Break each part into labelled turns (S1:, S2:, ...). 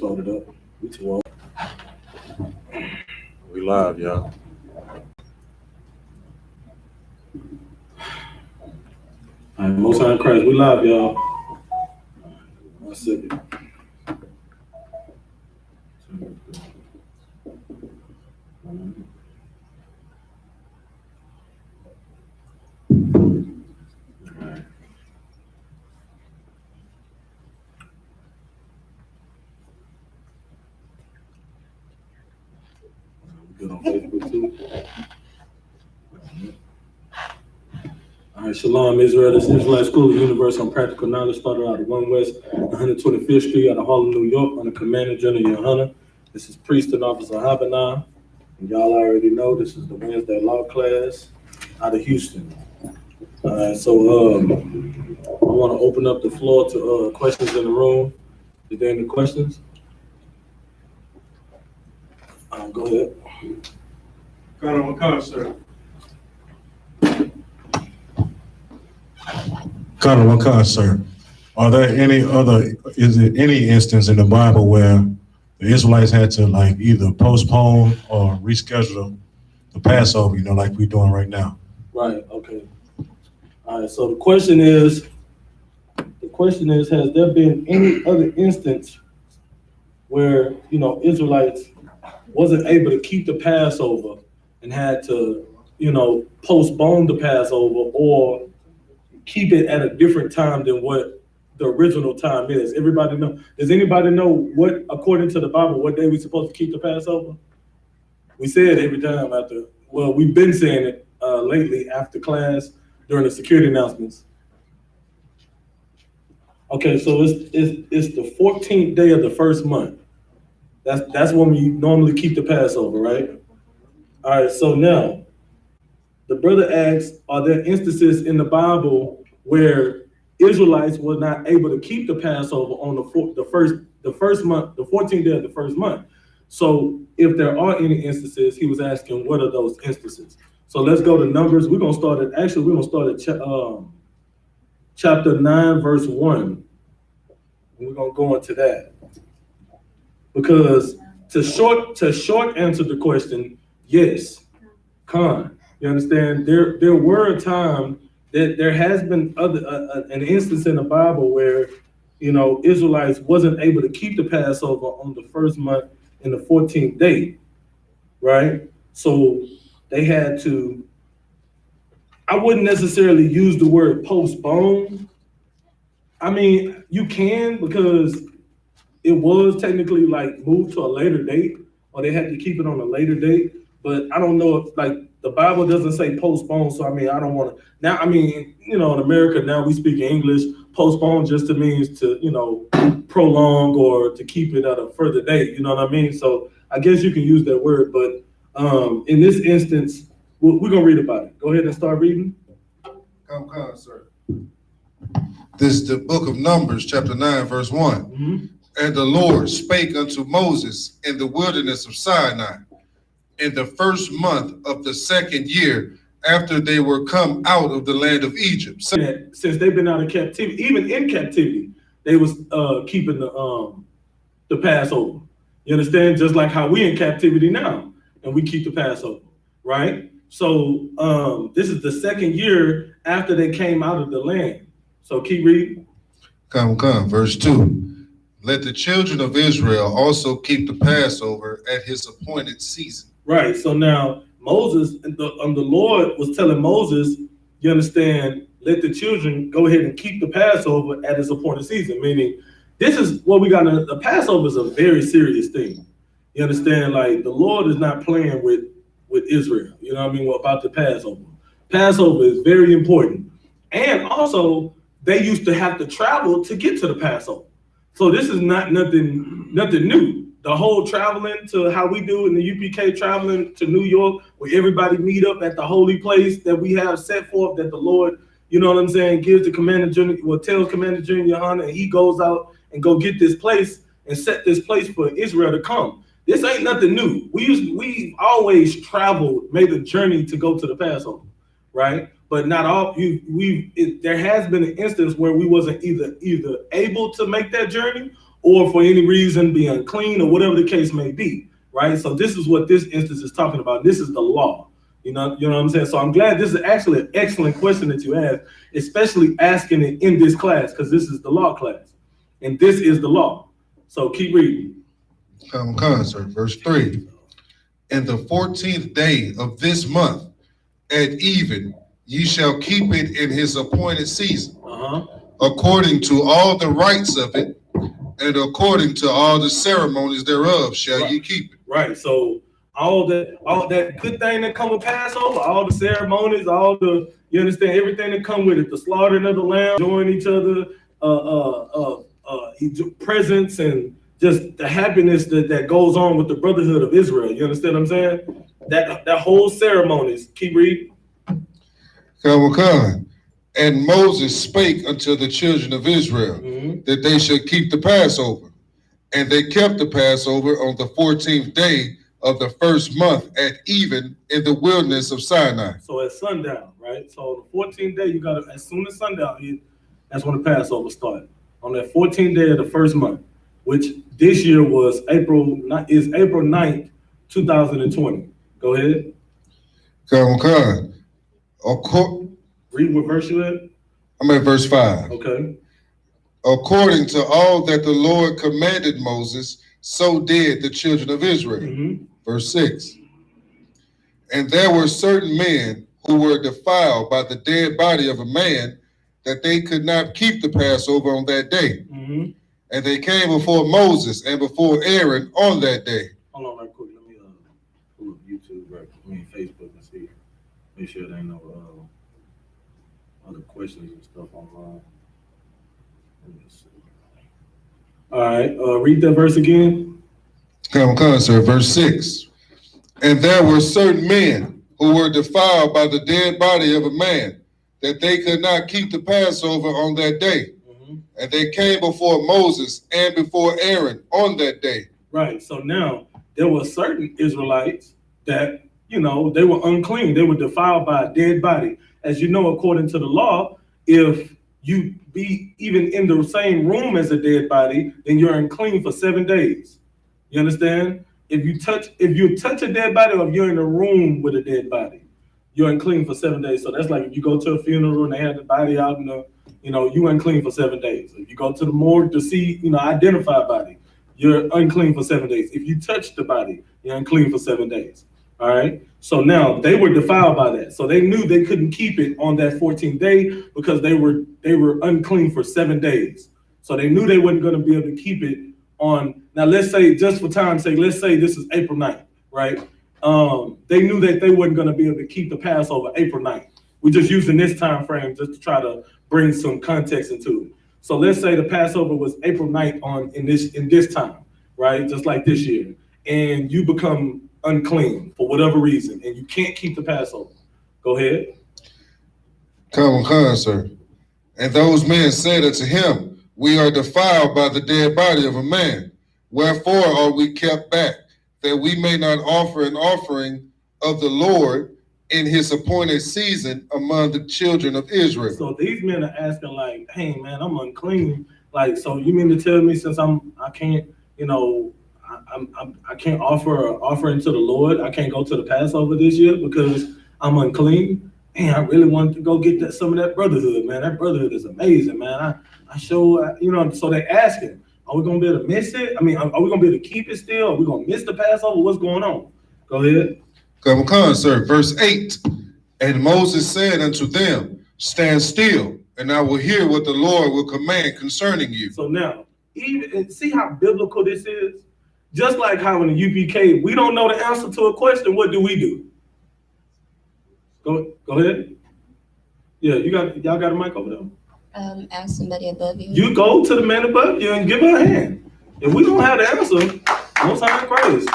S1: started up. We too old.
S2: We live, y'all.
S1: All right, Most High in Christ, we live, y'all. 1 second. Good on Facebook too. All right, Shalom, Israel. This is Israelite School of Universal and Practical Knowledge, started out of 1 West 125th Street out of Harlem, New York, under Commander General YAHANNA. This is Priest and Officer YAHANNA. And y'all already know this is the Wednesday law class out of Houston. All right, so I want to open up the floor to questions in the room. Is there any questions? Go ahead.
S3: Colonel, sir.
S4: Colonel, sir. Are there is there any instance in the Bible where the Israelites had to like either postpone or reschedule the Passover, like we're doing right now?
S1: Right, okay. All right, so the question is, has there been any other instance where, Israelites wasn't able to keep the Passover and had to, postpone the Passover or keep it at a different time than what the original time is? Everybody know? Does anybody know what, according to the Bible, what day we're supposed to keep the Passover? We say it every time after, well, we've been saying it lately after class during the security announcements. Okay, so it's the 14th day of the first month. That's when we normally keep the Passover, right? All right, so now the brother asks, are there instances in the Bible where Israelites were not able to keep the Passover on the first month, the 14th day of the first month? So if there are any instances, he was asking, what are those instances? So let's go to Numbers. We're gonna start at chapter 9, verse 1. We're gonna go into that. Because to short answer the question, yes, Khan. You understand? There were a time that there has been an instance in the Bible where, Israelites wasn't able to keep the Passover on the first month in the 14th day, right? So they had to, I wouldn't necessarily use the word postpone. I mean, you can, because it was technically like moved to a later date, or they had to keep it on a later date. But I don't know if, like, the Bible doesn't say postpone. So I mean, I don't want to. Now, I mean, in America now we speak English. Postpone just means to, prolong or to keep it at a further date. You know what I mean? So I guess you can use that word. But in this instance, we're gonna read about it. Go ahead and start reading.
S3: Come, sir. This is the book of Numbers, chapter 9, verse 1. Mm-hmm. And the Lord spake unto Moses in the wilderness of Sinai in the first month of the second year after they were come out of the land of Egypt.
S1: Since they've been out of captivity, even in captivity, they was keeping the Passover. You understand? Just like how we in captivity now, and we keep the Passover, right? So this is the second year after they came out of the land. So keep reading.
S3: Come, verse 2. Let the children of Israel also keep the Passover at his appointed season.
S1: Right. So now Moses, the Lord was telling Moses, you understand, let the children go ahead and keep the Passover at his appointed season. Meaning, this is what we got. The Passover is a very serious thing. You understand? Like, the Lord is not playing with Israel. You know what I mean? About the Passover. Passover is very important. And also, they used to have to travel to get to the Passover. So this is not nothing new. The whole traveling to how we do in the UPK, traveling to New York, where everybody meet up at the holy place that we have set forth, that the Lord, you know what I'm saying, gives the Commander General, tells Commander General YAHANNA, and he goes out and go get this place and set this place for Israel to come. This ain't nothing new. We always traveled, made a journey to go to the Passover, right? But not all. There has been an instance where we wasn't either able to make that journey, or for any reason be unclean, or whatever the case may be, right? So this is what this instance is talking about. This is the law. You know what I'm saying? So I'm glad this is actually an excellent question that you asked, especially asking it in this class, because this is the law class, and this is the law. So keep reading.
S3: Come, sir. Verse 3. In the 14th day of this month, at even, ye shall keep it in his appointed season, according to all the rites of it, and according to all the ceremonies thereof shall ye keep it.
S1: Right. So all that good thing that come with Passover, all the ceremonies, all the, you understand, everything that come with it, the slaughtering of the lamb, enjoying each other, presents, and just the happiness that goes on with the brotherhood of Israel. You understand what I'm saying? That whole ceremonies. Keep reading.
S3: Come. And Moses spake unto the children of Israel that they should keep the Passover. And they kept the Passover on the 14th day of the first month at even in the wilderness of Sinai.
S1: So at sundown, right? So the 14th day, you got to, as soon as sundown, that's when the Passover started. On that 14th day of the first month, which this year was April 9th, 2020. Go ahead.
S3: Come.
S1: Read what verse you at?
S3: I'm at verse 5.
S1: Okay.
S3: According to all that the Lord commanded Moses, so did the children of Israel. Verse 6. And there were certain men who were defiled by the dead body of a man, that they could not keep the Passover on that day. And they came before Moses and before Aaron on that day.
S1: Hold on right quick. Let me pull up YouTube, Facebook, and see. Make sure there ain't no other questions and stuff online. Let me see. All right, read that verse again.
S3: Come, sir. Verse 6. And there were certain men who were defiled by the dead body of a man, that they could not keep the Passover on that day. And they came before Moses and before Aaron on that day.
S1: Right. So now there were certain Israelites that, they were unclean. They were defiled by a dead body. As you know, according to the law, if you be even in the same room as a dead body, then you're unclean for 7 days. You understand? If you touch a dead body, or if you're in a room with a dead body, you're unclean for 7 days. So that's like if you go to a funeral and they have the body out in the, you unclean for 7 days. If you go to the morgue to see, identify a body, you're unclean for 7 days. If you touch the body, you're unclean for 7 days. All right. So now they were defiled by that. So they knew they couldn't keep it on that 14th day because they were unclean for 7 days. So they knew they weren't going to be able to keep it on. Now, let's say, just for time's sake, let's say this is April 9th, right? They knew that they weren't going to be able to keep the Passover April 9th. We're just using this time frame just to try to bring some context into it. So let's say the Passover was April 9th in this time, right? Just like this year. And you become unclean for whatever reason, and you can't keep the Passover. Go ahead.
S3: Come, sir. And those men said unto him, we are defiled by the dead body of a man. Wherefore are we kept back, that we may not offer an offering of the Lord in his appointed season among the children of Israel.
S1: So these men are asking like, hey man, I'm unclean. Like, so you mean to tell me since I can't, I can't offer an offering to the Lord, I can't go to the Passover this year because I'm unclean? Man, I really want to go get some of that brotherhood, man. That brotherhood is amazing, man. I show, so they're asking, are we going to be able to miss it? I mean, are we going to be able to keep it still? Are we going to miss the Passover? What's going on? Go ahead.
S3: Come, sir. Verse 8. And Moses said unto them, stand still, and I will hear what the Lord will command concerning you.
S1: So now, even see how biblical this is? Just like how in the UPK, we don't know the answer to a question, what do? Go ahead. Yeah, y'all got a mic over there?
S2: Ask somebody above you.
S1: You go to the man above you and give her a hand. If we don't have the answer, Most High Christ.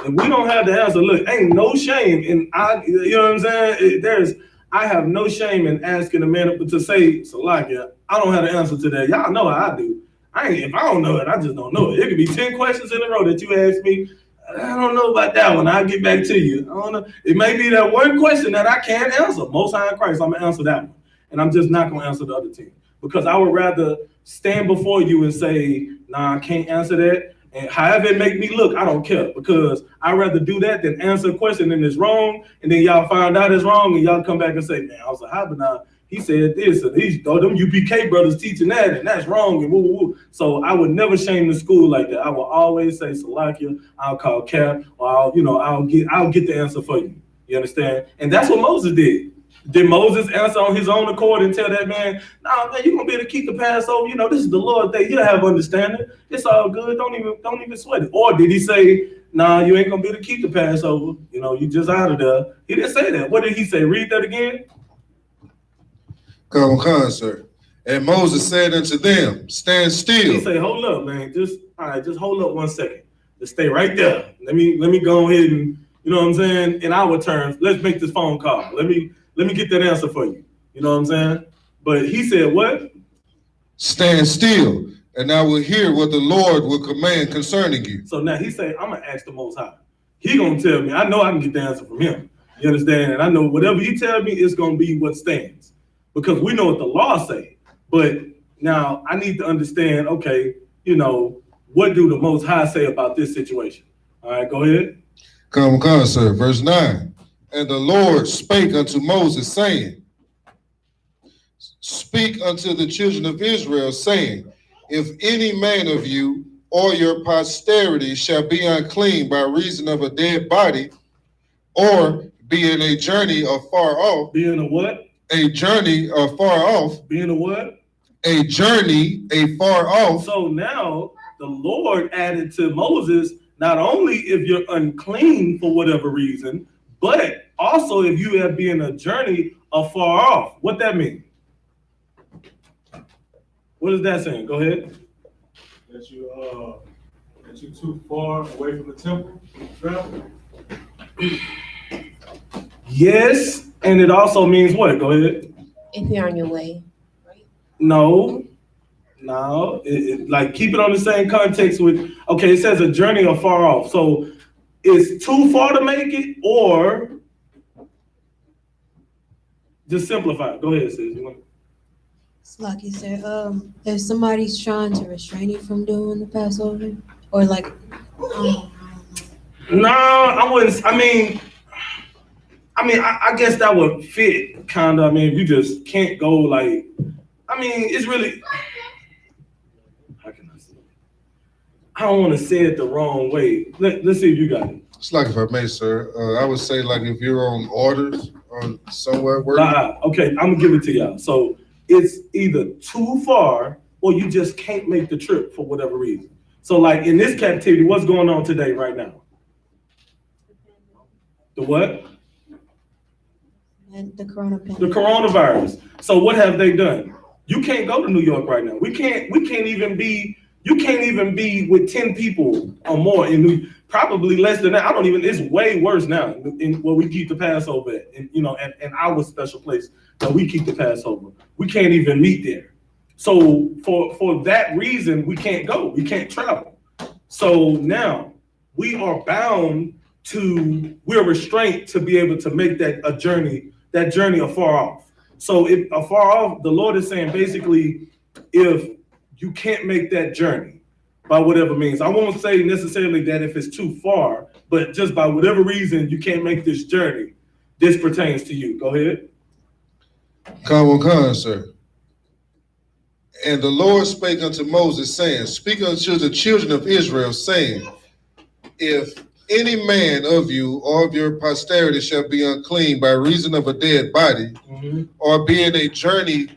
S1: If we don't have the answer, look, ain't no shame in you know what I'm saying? I have no shame in asking a man to say, Salakia, I don't have the answer to that. Y'all know how I do. If I don't know it, I just don't know it. It could be 10 questions in a row that you ask me. I don't know about that one. I'll get back to you. I don't know. It may be that one question that I can't answer. Most High Christ, I'm going to answer that one. And I'm just not going to answer the other 10. Because I would rather stand before you and say, nah, I can't answer that. And however it make me look, I don't care, because I'd rather do that than answer a question and it's wrong, and then y'all find out it's wrong, and y'all come back and say, man, I was a Habana. He said this, and these them UPK brothers teaching that, and that's wrong, and woo, woo, woo. So I would never shame the school like that. I will always say, Salakia, I'll call Cap, or I'll get the answer for you. You understand? And that's what Moses did. Did Moses answer on his own accord and tell that man, nah, man, you're gonna be able to keep the Passover? You know, this is the Lord's day. You'll have understanding. It's all good. Don't even sweat it. Or did he say, nah, you ain't gonna be able to keep the Passover? You know, you just out of there. He didn't say that. What did he say? Read that again.
S3: Come on, sir. And Moses said unto them, stand still.
S1: He say, hold up, man. Just hold up 1 second. Just stay right there. Let me go ahead and, you know what I'm saying? In our terms, let's make this phone call. Let me get that answer for you. You know what I'm saying? But he said what? Stand
S3: still, and I will hear what the Lord will command concerning you.
S1: So now he said, I'm going to ask the Most High. He going to tell me. I know I can get the answer from him. You understand? And I know whatever he tell me, it's going to be what stands. Because we know what the law say. But now I need to understand, okay, you know, what do the Most High say about this situation? All right, go ahead.
S3: Come, sir. Verse 9. And the Lord spake unto Moses, saying, speak unto the children of Israel, saying, if any man of you or your posterity shall be unclean by reason of a dead body, or be in a journey afar off.
S1: Be in a what?
S3: A journey afar off.
S1: Be in a what?
S3: A journey afar off.
S1: So now the Lord added to Moses, not only if you're unclean for whatever reason, but also if you have been a journey afar off. What that mean? What is that saying? Go ahead.
S4: That you too far away from the temple travel?
S1: Yes, and it also means what? Go ahead.
S2: If you're on your way, right?
S1: No, like keep it on the same context with, okay, it says a journey afar off. So it's too far to make it, or just simplify it. Go ahead, sis.
S2: It's like you said, if somebody's trying to restrain you from doing the Passover, or like,
S1: no, I wouldn't. I guess that would fit kind of. I mean, if you just can't go, like, I mean, it's really, how can I say it? I don't want to say it the wrong way. Let's see if you got it.
S3: It's like, if I may, sir, I would say, like, if you're on orders or somewhere working.
S1: Okay, I'm gonna give it to y'all. So it's either too far or you just can't make the trip for whatever reason. So like in this captivity, what's going on today right now? The what?
S2: and the coronavirus.
S1: The coronavirus. So what have they done? You can't go to New York right now. You can't even be with 10 people or more in New, probably less than that. It's way worse now in where we keep the Passover at, and our special place that we keep the Passover. We can't even meet there. So for that reason, we can't go. We can't travel. So now we are we're restrained to be able to make that journey afar off. So if afar off, the Lord is saying basically, if you can't make that journey by whatever means, I won't say necessarily that if it's too far, but just by whatever reason you can't make this journey, this pertains to you. Go ahead.
S3: Come, sir. And the Lord spake unto Moses, saying, speak unto the children of Israel, saying, if any man of you or of your posterity shall be unclean by reason of a dead body, or be in a journey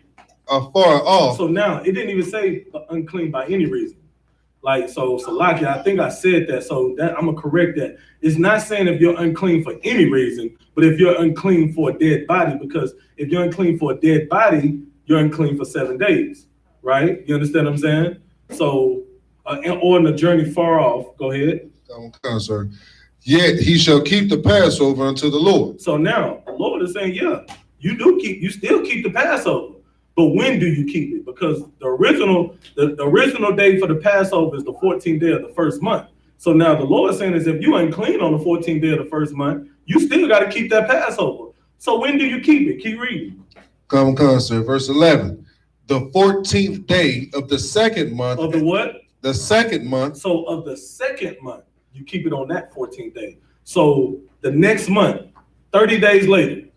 S3: afar off.
S1: So now it didn't even say unclean by any reason. Like, so Salakia, I think I said that, so that I'm gonna correct that. It's not saying if you're unclean for any reason, but if you're unclean for a dead body, because if you're unclean for a dead body, you're unclean for 7 days, right? You understand what I'm saying? So, or in a journey far off, go ahead.
S3: Come, sir. Yet he shall keep the Passover unto the Lord.
S1: So now the Lord is saying, yeah, you still keep the Passover. But when do you keep it? Because the original day for the Passover is the 14th day of the first month. So now the Lord is saying is if you ain't clean on the 14th day of the first month, you still got to keep that Passover. So when do you keep it? Keep reading.
S3: Come, sir. Verse 11. the 14th day of the second month.
S1: Of the what?
S3: The second month.
S1: So of the second month, you keep it on that 14th day. So the next month, 30 days later,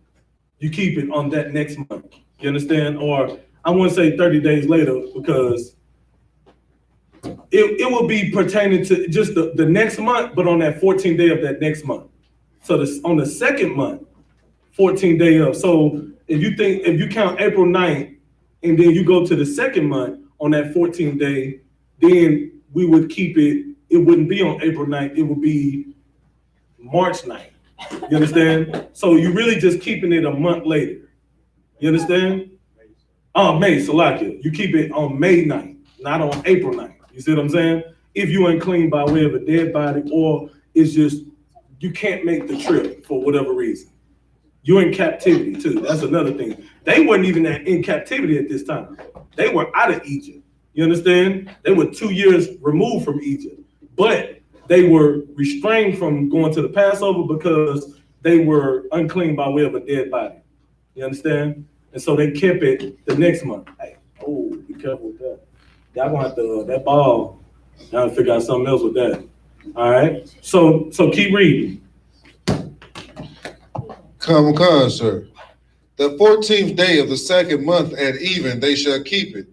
S1: you keep it on that next month. You understand? Or I wouldn't say 30 days later because it will be pertaining to just the next month, but on that 14th day of that next month. So on the second month, 14th day of. So if you count April 9th and then you go to the second month on that 14th day, then we would keep it. It wouldn't be on April 9th. It would be March 9th. You understand? So you're really just keeping it a month later. You understand? May, Salakia. You keep it on May 9th, not on April 9th. You see what I'm saying? If you unclean by way of a dead body, or it's just you can't make the trip for whatever reason. You're in captivity too. That's another thing. They weren't even in captivity at this time. They were out of Egypt. You understand? They were 2 years removed from Egypt, but they were restrained from going to the Passover because they were unclean by way of a dead body. You understand? And so they kept it the next month. Hey, oh, be careful with that. Y'all gonna have to that ball. Y'all figure out something else with that. All right. So keep reading.
S3: Come, sir. The 14th day of the second month at even they shall keep it,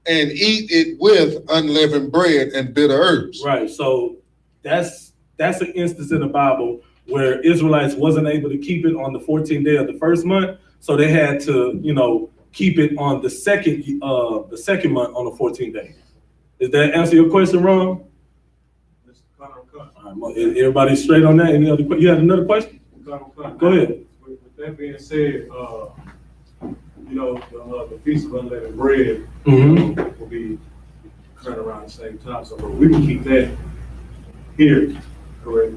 S3: and eat it with unleavened bread and bitter herbs.
S1: Right. So that's an instance in the Bible where Israelites wasn't able to keep it on the 14th day of the first month, so they had to, keep it on the second month on the 14th day. Does that answer your question, Ron? All right, everybody straight on that? Any other? You had another question? Go ahead.
S5: With that being said, the Feast of Unleavened Bread will be occurring around the same time, so we can keep that here, correct?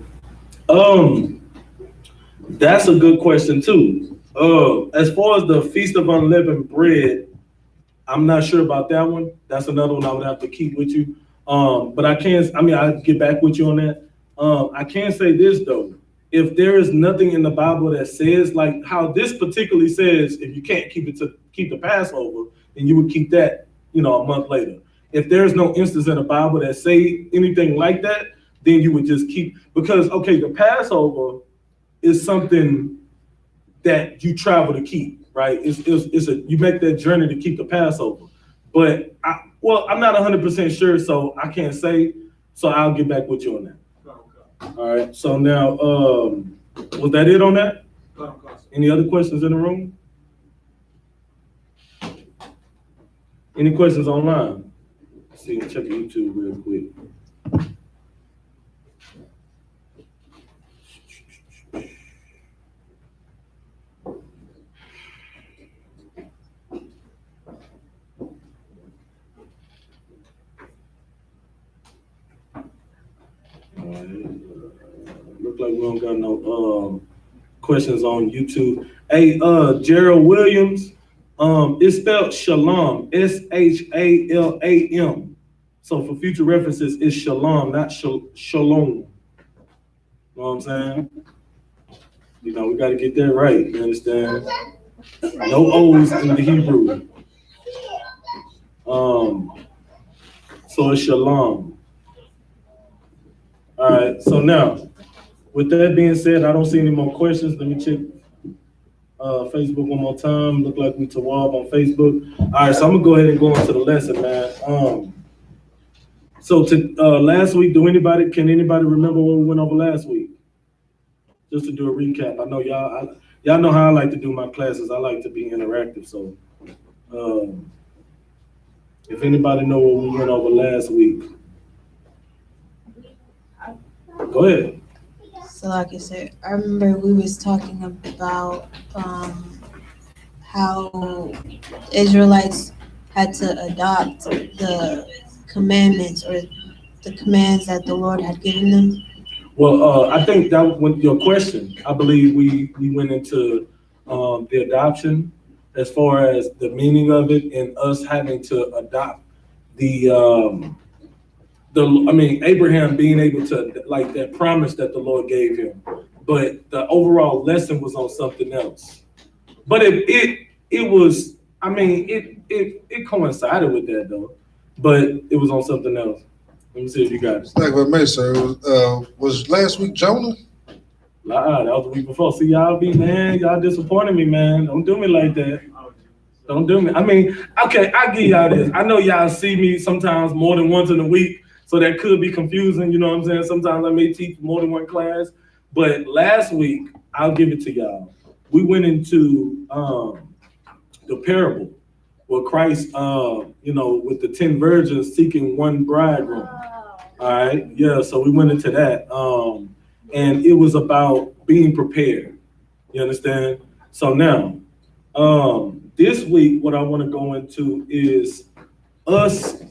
S1: That's a good question too. As far as the Feast of Unleavened Bread, I'm not sure about that one. That's another one I would have to keep with you. But I'll get back with you on that. I can say this though. If there is nothing in the Bible that says, like how this particularly says, if you can't keep the Passover, then you would keep that, a month later. If there's no instance in the Bible that say anything like that, then you would just keep, because, okay, the Passover is something that you travel to keep, right? You make that journey to keep the Passover. But I'm not 100% sure, so I can't say, so I'll get back with you on that. All right, so now, was that it on that? Any other questions in the room? Any questions online? Let's see, check YouTube real quick. Look like we don't got no questions on YouTube. Hey, Gerald Williams, it's spelled Shalom, SHALAM. So for future references, it's Shalom, not Shalom. You know what I'm saying? We got to get that right. You understand? No O's in the Hebrew. So it's Shalom. All right, so now, with that being said, I don't see any more questions. Let me check Facebook one more time. Look like we Tawab on Facebook. All right, so I'm gonna go ahead and go into the lesson, man. So last week, can anybody remember what we went over last week? Just to do a recap. I know y'all know how I like to do my classes. I like to be interactive. So if anybody know what we went over last week, go ahead.
S2: So like I said, I remember we was talking about how Israelites had to adopt the commandments or the commands that the Lord had given them.
S1: Well, I think that was your question. I believe we went into the adoption as far as the meaning of it and us having to adopt Abraham being able to, like, that promise that the Lord gave him, but the overall lesson was on something else. But it was, it coincided with that though, but it was on something else. Let me see if you got it.
S3: Like what may, sir. Was last week Jonah?
S1: That was the week before. See, y'all disappointed me, man. Don't do me like that. Don't do me. I mean, okay, I give y'all this. I know y'all see me sometimes more than once in a week, so that could be confusing. You know what I'm saying? Sometimes I may teach more than one class, but last week I'll give it to y'all. We went into the parable where Christ, with the 10 virgins seeking one bridegroom. All right, yeah. So we went into that, and it was about being prepared. You understand? So now, this week, what I want to go into is us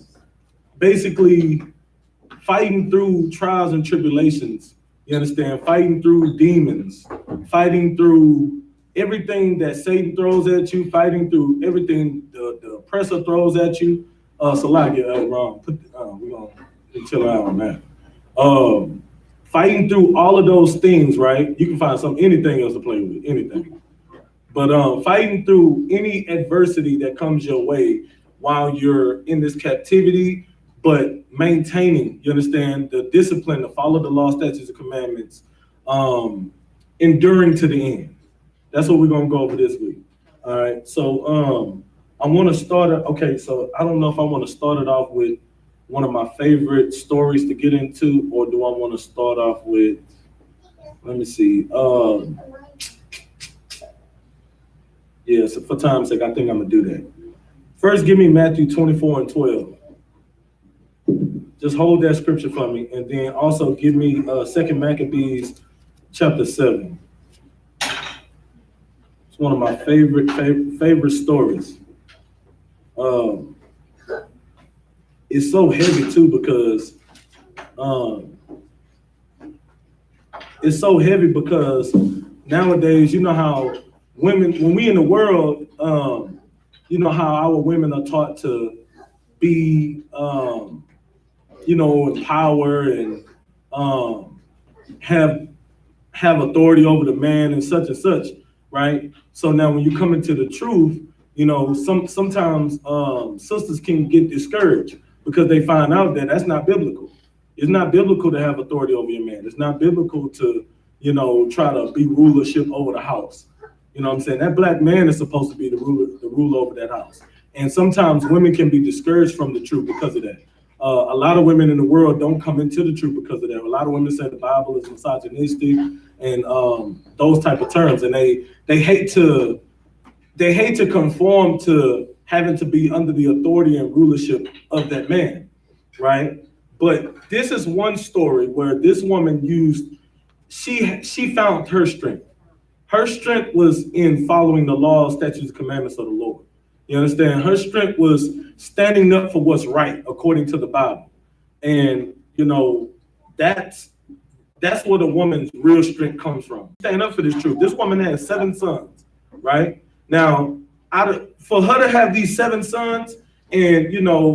S1: basically fighting through trials and tribulations. You understand? Fighting through demons, fighting through everything that Satan throws at you, fighting through everything the oppressor throws at you. Salakia, wrong. We're going to chill out on that. Fighting through all of those things, right? You can find anything else to play with, anything. But fighting through any adversity that comes your way while you're in this captivity, but maintaining, you understand, the discipline to follow the law, statutes, and commandments, enduring to the end. That's what we're gonna go over this week. All right. So I want to start. Okay. So I don't know if I want to start it off with one of my favorite stories to get into, or do I want to start off with? Let me see. Yeah. So for time's sake, I think I'm gonna do that. First, give me Matthew 24 and 12. Just hold that scripture for me, and then also give me 2 Maccabees chapter 7. It's one of my favorite stories. It's so heavy too because nowadays, you know how women, when we in the world, you know how our women are taught to be, in power and have authority over the man and such, right? So now when you come into the truth, sometimes sisters can get discouraged because they find out that that's not biblical. It's not biblical to have authority over your man. It's not biblical to, try to be rulership over the house. You know what I'm saying? That black man is supposed to be the ruler over that house. And sometimes women can be discouraged from the truth because of that. A lot of women in the world don't come into the truth because of that. A lot of women say the Bible is misogynistic and those type of terms, and they hate to conform to having to be under the authority and rulership of that man, right? But this is one story where this woman she found her strength. Her strength was in following the law, statutes, commandments of the Lord. You understand? Her strength was standing up for what's right according to the Bible. And, that's where the woman's real strength comes from. Stand up for this truth. This woman has 7 sons, right? Now, for her to have these 7 sons, and,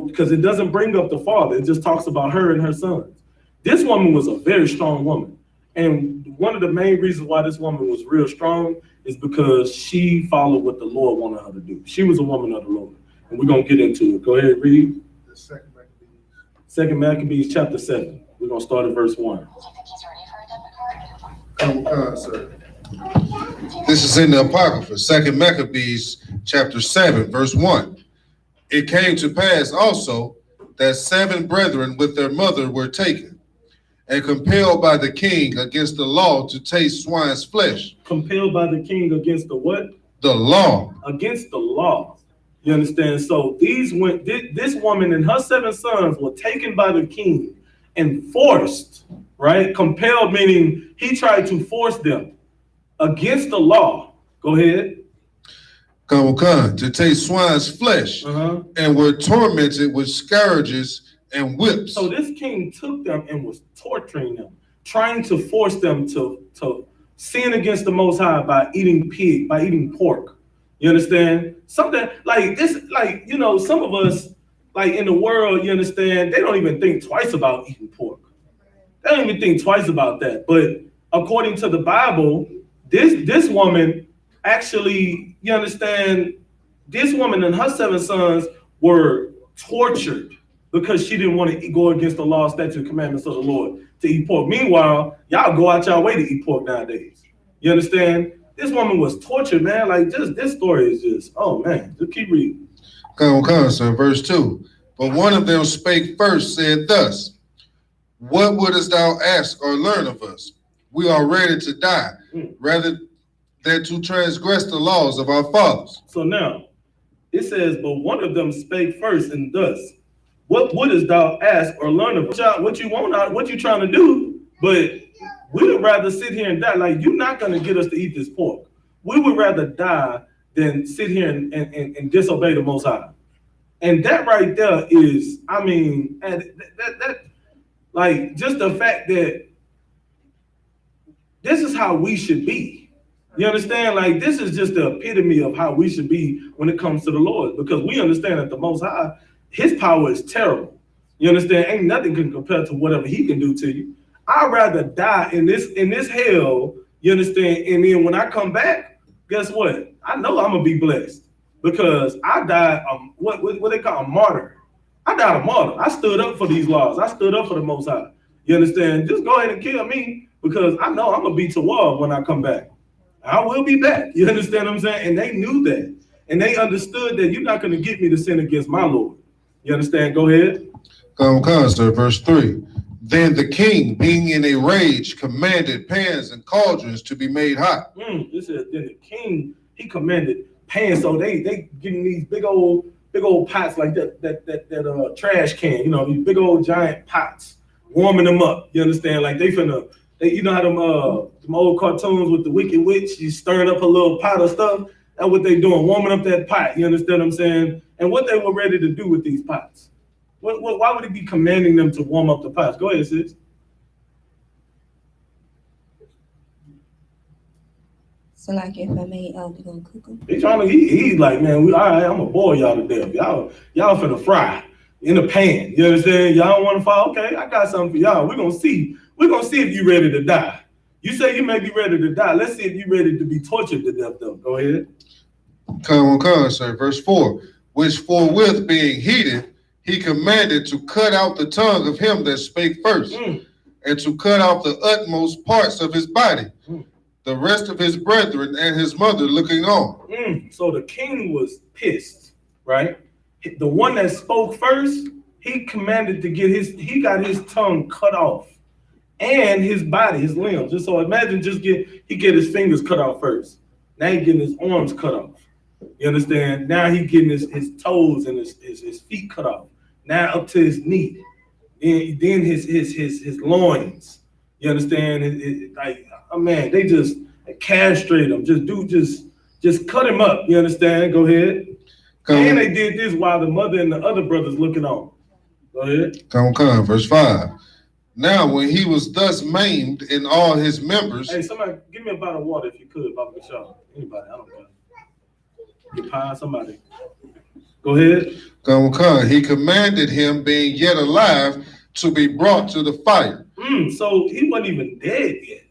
S1: because it doesn't bring up the father, it just talks about her and her sons. This woman was a very strong woman. And one of the main reasons why this woman was real strong is because she followed what the Lord wanted her to do. She was a woman of the Lord. And we're going to get into it. Go ahead, read.
S3: The 2 Maccabees.
S1: 2 Maccabees chapter 7. We're going to start at verse 1.
S3: Come on, sir. This is in the Apocrypha, 2 Maccabees chapter 7, verse 1. It came to pass also that 7 brethren with their mother were taken and compelled by the king against the law to taste swine's flesh.
S1: Compelled by the king against the what?
S3: The law.
S1: Against the law. You understand? So this woman and her 7 sons were taken by the king and forced, right? Compelled, meaning he tried to force them against the law. Go ahead.
S3: Come, to taste swine's flesh, and were tormented with scourges and whips. So
S1: this king took them and was torturing them, trying to force them to sin against the Most High by eating pork. You understand? Something like this, some of us, like in the world, you understand, they don't even think twice about eating pork. They don't even think twice about that. But according to the Bible, this woman actually, you understand, This woman and her 7 sons were tortured because she didn't want to go against the law, statute, commandments of the Lord to eat pork. Meanwhile, y'all go out y'all way to eat pork nowadays. You understand? This woman was tortured, man. Like, just this story is just, oh man, just keep reading.
S3: Come on, sir. Verse 2. But one of them spake first, said thus, what wouldest thou ask or learn of us? We are ready to die, rather than to transgress the laws of our fathers.
S1: So now, it says, but one of them spake first, and thus, what wouldest thou ask or learn of us? What you want out, what you trying to do, but we would rather sit here and die. Like, you're not going to get us to eat this pork. We would rather die than sit here and disobey the Most High. And that right there is, I mean, and that like, just the fact that this is how we should be. You understand? Like, this is just the epitome of how we should be when it comes to the Lord, because we understand that the Most High, his power is terrible. You understand? Ain't nothing can compare to whatever he can do to you. I'd rather die in this hell, you understand? And then when I come back, guess what? I know I'm gonna be blessed because I died what they call a martyr. I died a martyr. I stood up for these laws. I stood up for the Most High. You understand? Just go ahead and kill me because I know I'm gonna be towab when I come back. I will be back. You understand what I'm saying? And they knew that. And they understood that you're not gonna get me to sin against my Lord. You understand? Go ahead.
S3: Come on, sir. Verse 3. Then the king, being in a rage, commanded pans and cauldrons to be made hot.
S1: It says, then the king, he commanded pans. So they getting these big old pots like that trash can, you know, these big old giant pots, warming them up. You understand? Like they you know how them old cartoons with the Wicked Witch, you stirring up a little pot of stuff. That's what they doing, warming up that pot. You understand what I'm saying? And what they were ready to do with these pots. Why would he be commanding them to warm up the pots? Go ahead, sis.
S2: So, like, if I may, we gonna cook them.
S1: He's like, man, all right, I'm gonna boil y'all to death. Y'all finna fry in a pan. You understand? Y'all don't want to fry? Okay, I got something for y'all. We're gonna see if you ready to die. You say you may be ready to die. Let's see if you ready to be tortured to death, though. Go ahead.
S3: Come on, sir. Verse 4. Which forthwith being heated, he commanded to cut out the tongue of him that spake first, and to cut out the utmost parts of his body, the rest of his brethren and his mother looking on.
S1: So the king was pissed, right? The one that spoke first, he commanded to he got his tongue cut off, and his body, his limbs. Just so imagine, he get his fingers cut off first. Now he getting his arms cut off. You understand? Now he getting his toes and his feet cut off. Now up to his knee. Then his loins. You understand? Like, oh man, they just castrate him. Just cut him up. You understand? Go ahead. And they did this while the mother and the other brothers looking on. Go ahead.
S3: Come on, verse 5. Now when he was thus maimed in all his members.
S1: Hey, somebody give me a bottle of water if you could, Baba Michelle. Anybody, I don't care. Get pie, somebody. Go ahead.
S3: Come on, he commanded him, being yet alive, to be brought to the fire.
S1: So he wasn't even dead yet.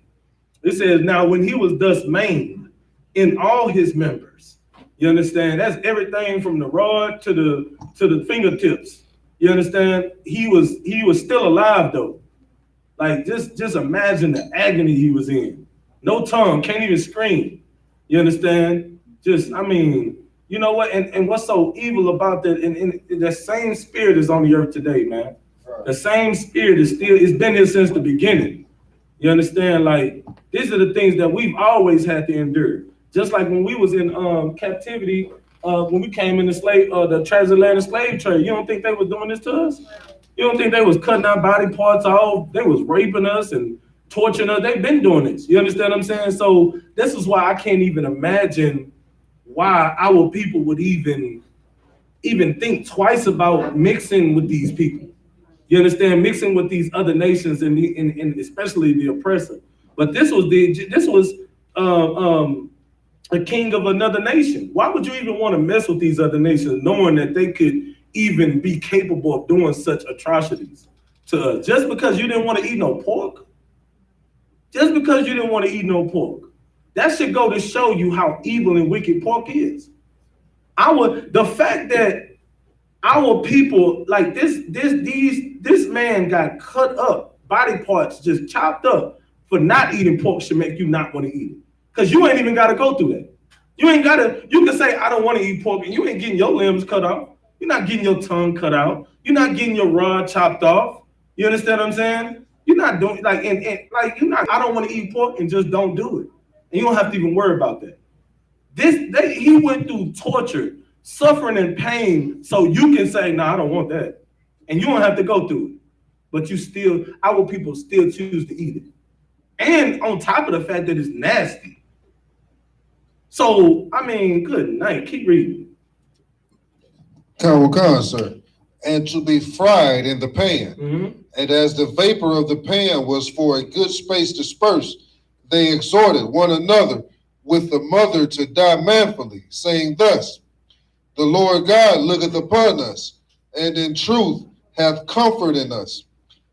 S1: It says, now when he was thus maimed in all his members, you understand? That's everything from the rod to the fingertips. You understand? He was still alive though. Like just imagine the agony he was in. No tongue, can't even scream. You understand? I mean, you know what? And what's so evil about that? And that same spirit is on the earth today, man. The same spirit it's been here since the beginning. You understand? Like, these are the things that we've always had to endure. Just like when we was in captivity, when we came in the transatlantic slave trade, you don't think they was doing this to us? You don't think they was cutting our body parts off? They was raping us and torturing us. They've been doing this. You understand what I'm saying? So this is why I can't even imagine why our people would even think twice about mixing with these people. You understand? Mixing with these other nations and especially the oppressor. But this was a king of another nation. Why would you even want to mess with these other nations, knowing that they could even be capable of doing such atrocities to us? Just because you didn't want to eat no pork? Just because you didn't want to eat no pork. That should go to show you how evil and wicked pork is. The fact that our people, like this man got cut up, body parts just chopped up for not eating pork should make you not want to eat it. Because you ain't even got to go through that. You can say, I don't want to eat pork, and you ain't getting your limbs cut off. You're not getting your tongue cut out. You're not getting your rod chopped off. You understand what I'm saying? You're not doing, like, you're not, I don't want to eat pork and just don't do it. And you don't have to even worry about that. He went through torture, suffering and pain, so you can say, no, I don't want that. And you don't have to go through it. But our people still choose to eat it. And on top of the fact that it's nasty. So, I mean, good night. Keep reading.
S3: Khan, sir. And to be fried in the pan. Mm-hmm. And as the vapor of the pan was for a good space dispersed, they exhorted one another with the mother to die manfully, saying thus, the Lord God looketh upon us, and in truth hath comfort in us.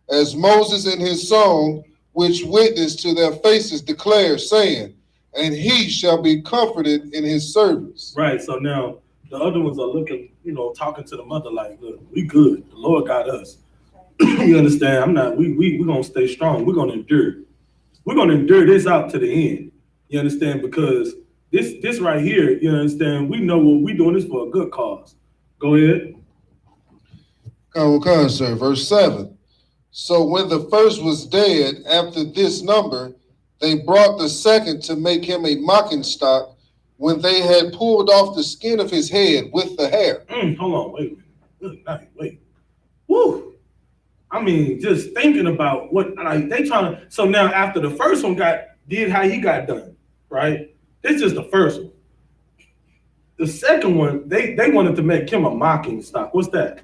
S3: As Moses in his song, which witness to their faces declared, saying, and he shall be comforted in his service.
S1: Right, so now the other ones are looking, talking to the mother like, look, we good. The Lord got us. You understand? We're going to stay strong. We're going to endure. We're going to endure this out to the end. You understand? Because this right here, you understand, we know what we're doing this for a good cause. Go ahead.
S3: Khan, sir, verse 7. So when the first was dead, after this number, they brought the second to make him a mocking stock, when they had pulled off the skin of his head with the hair.
S1: Hold on, wait a minute. Good night, wait. Woo! I mean, just thinking about what, like, they trying to, so now after the first one did how he got done, right? This is just the first one. The second one, they wanted to make him a mocking stock. What's that?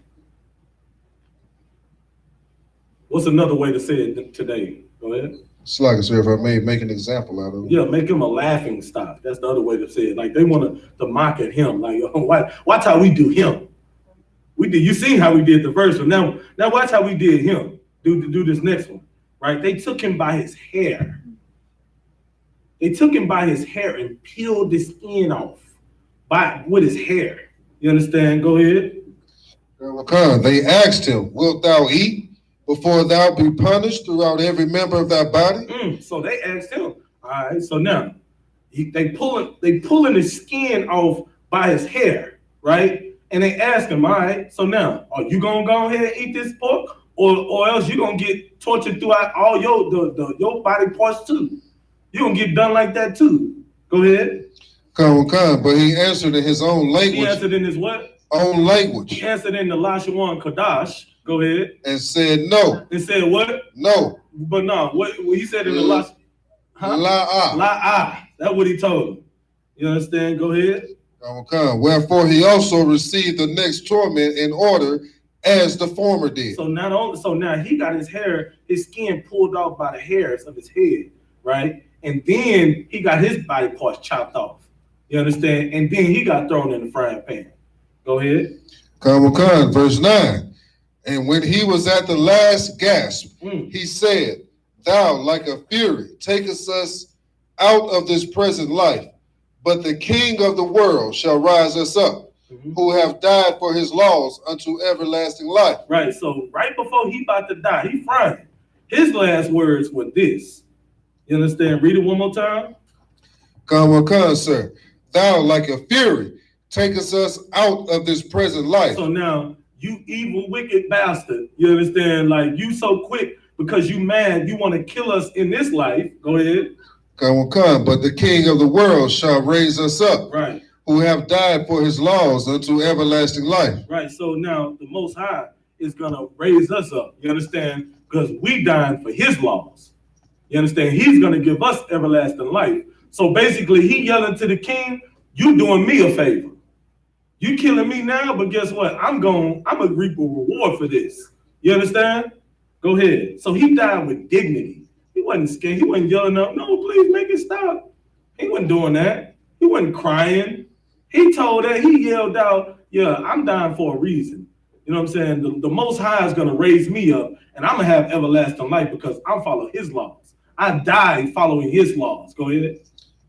S1: What's another way to say it today? Go ahead.
S3: It's like, sir, if I may make an example out of it.
S1: Yeah, make him a laughing stock. That's the other way to say it. Like, they want to mock at him. Like, watch how we do him. You seen how we did the first one. Now watch how we did him. Do this next one, right? They took him by his hair. They took him by his hair and peeled the skin off with his hair. You understand? Go ahead.
S3: They asked him, wilt thou eat before thou be punished throughout every member of thy body?
S1: So they asked him. All right. So now they pulling his skin off by his hair, right? And they ask him, all right. So now, are you gonna go ahead and eat this pork, or else you gonna get tortured throughout all your body parts too? You gonna get done like that too? Go ahead.
S3: But he answered in his own language.
S1: He answered in his what?
S3: Own language.
S1: He answered in the Lashawan Kadash. Go ahead.
S3: And said no.
S1: And said what?
S3: No.
S1: But no, what he said in the Lash? Huh? La-ah. That's what he told him. You understand? Go ahead.
S3: Wherefore he also received the next torment in order as the former did.
S1: So now he got his skin pulled off by the hairs of his head, right? And then he got his body parts chopped off. You understand? And then he got thrown in the frying pan. Go ahead.
S3: Verse 9. And when he was at the last gasp, he said, thou, like a fury, takest us out of this present life, but the King of the world shall rise us up, who have died for his laws unto everlasting life.
S1: Right, so right before he about to die, he frying. His last words were this. You understand? Read it one more time.
S3: Sir. Thou, like a fury, takest us out of this present life.
S1: So now, you evil, wicked bastard, you understand? Like, you so quick because you mad, you want to kill us in this life. Go ahead.
S3: But the King of the world shall raise us up,
S1: right?
S3: Who have died for his laws unto everlasting life.
S1: Right, so now the Most High is going to raise us up, you understand? Because we died for his laws. You understand? He's going to give us everlasting life. So basically, he yelling to the king, you doing me a favor. You killing me now, but guess what? I'm going to reap a reward for this. You understand? Go ahead. So he died with dignity. He wasn't scared. He wasn't yelling out, no, please make it stop. He wasn't doing that. He wasn't crying. He yelled out, yeah, I'm dying for a reason. You know what I'm saying? The Most High is going to raise me up, and I'm going to have everlasting life because I'm following his laws. I died following his laws. Go ahead.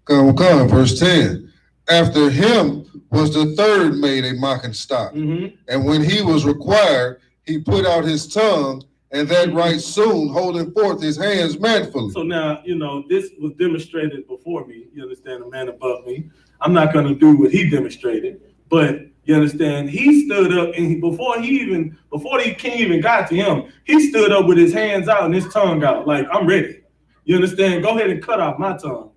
S3: Verse 10. After him was the third made a mocking stock. And when he was required, he put out his tongue, and that right soon, holding forth his hands manfully.
S1: So now, this was demonstrated before me. You understand, a man above me. I'm not going to do what he demonstrated, but you understand, he stood up, and before the king even got to him, he stood up with his hands out and his tongue out, like, I'm ready. You understand? Go ahead and cut off my tongue,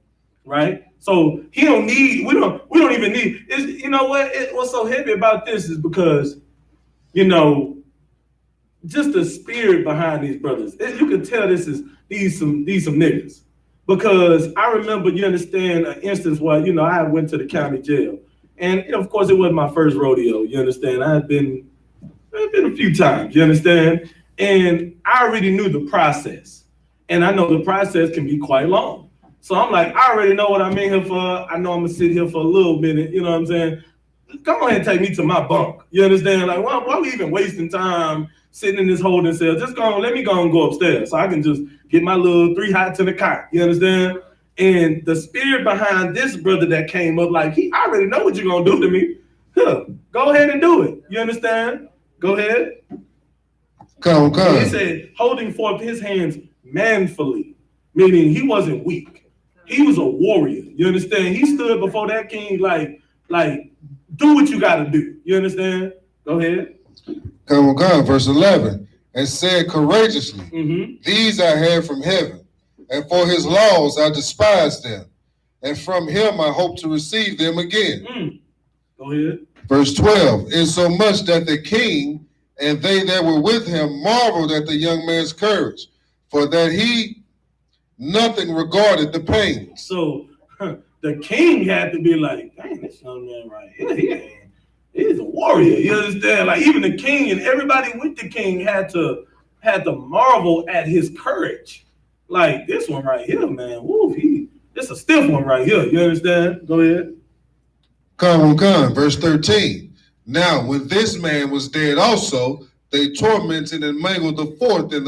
S1: right? So we don't even need. You know what? What's so heavy about this is because, just the spirit behind these brothers. You can tell these some niggas. Because I remember, you understand, an instance where, I went to the county jail. And of course it wasn't my first rodeo, you understand. I've been a few times, you understand? And I already knew the process. And I know the process can be quite long. So I'm like, I already know what I'm in here for. I know I'm gonna sit here for a little minute, you know what I'm saying? Come on and take me to my bunk. You understand? Like, why are we even wasting time sitting in this holding cell? Just let me go upstairs so I can just get my little 3 hots in the cot. You understand? And the spirit behind this brother that came up, like, I already know what you're gonna do to me. Huh, go ahead and do it. You understand? Go ahead.
S3: Come.
S1: He said, holding forth his hands manfully, meaning he wasn't weak. He was a warrior. You understand? He stood before that king like, do what you got to do. You understand? Go ahead.
S3: Come. Verse 11. And said courageously, These I had from heaven, and for his laws I despised them, and from him I hope to receive them again.
S1: Go ahead.
S3: Verse 12. Insomuch that the king and they that were with him marveled at the young man's courage, for that he nothing regarded the pain.
S1: So the king had to be like, dang, this young man right here, he's a warrior. You understand? Like, even the king and everybody with the king had to marvel at his courage. Like, this one right here, man, woo, this a stiff one right here. You understand? Go ahead.
S3: Come. Verse 13. Now, when this man was dead also, they tormented and mangled the fourth in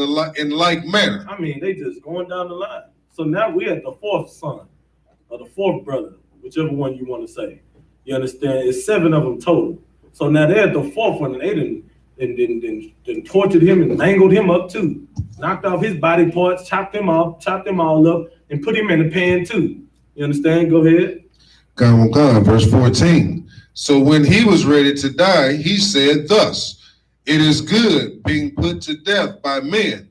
S3: like manner.
S1: I mean, they just going down the line. So now we at the fourth son, or the fourth brother, whichever one you want to say. You understand? It's 7 of them total. So now they're at the fourth one, and they done tortured him and mangled him up too. Knocked off his body parts, chopped them all up, and put him in the pan too. You understand? Go ahead.
S3: Come. Verse 14. So when he was ready to die, he said thus, It is good being put to death by men,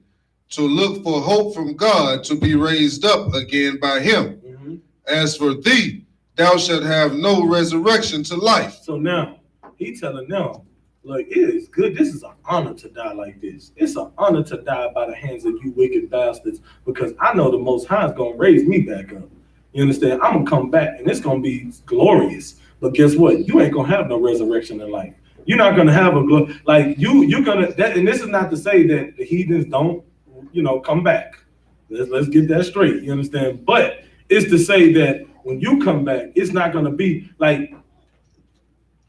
S3: to look for hope from God to be raised up again by him. As for thee, thou shalt have no resurrection to life.
S1: So now he telling them, look, it is good. This is an honor to die like this. It's an honor to die by the hands of you wicked bastards, because I know the Most High is going to raise me back up. You understand? I'm going to come back, and it's going to be glorious. But guess what? You ain't going to have no resurrection in life. You're not going to have you're going to, and this is not to say that the heathens don't, come back. Let's get that straight. You understand? But it's to say that when you come back, it's not going to be like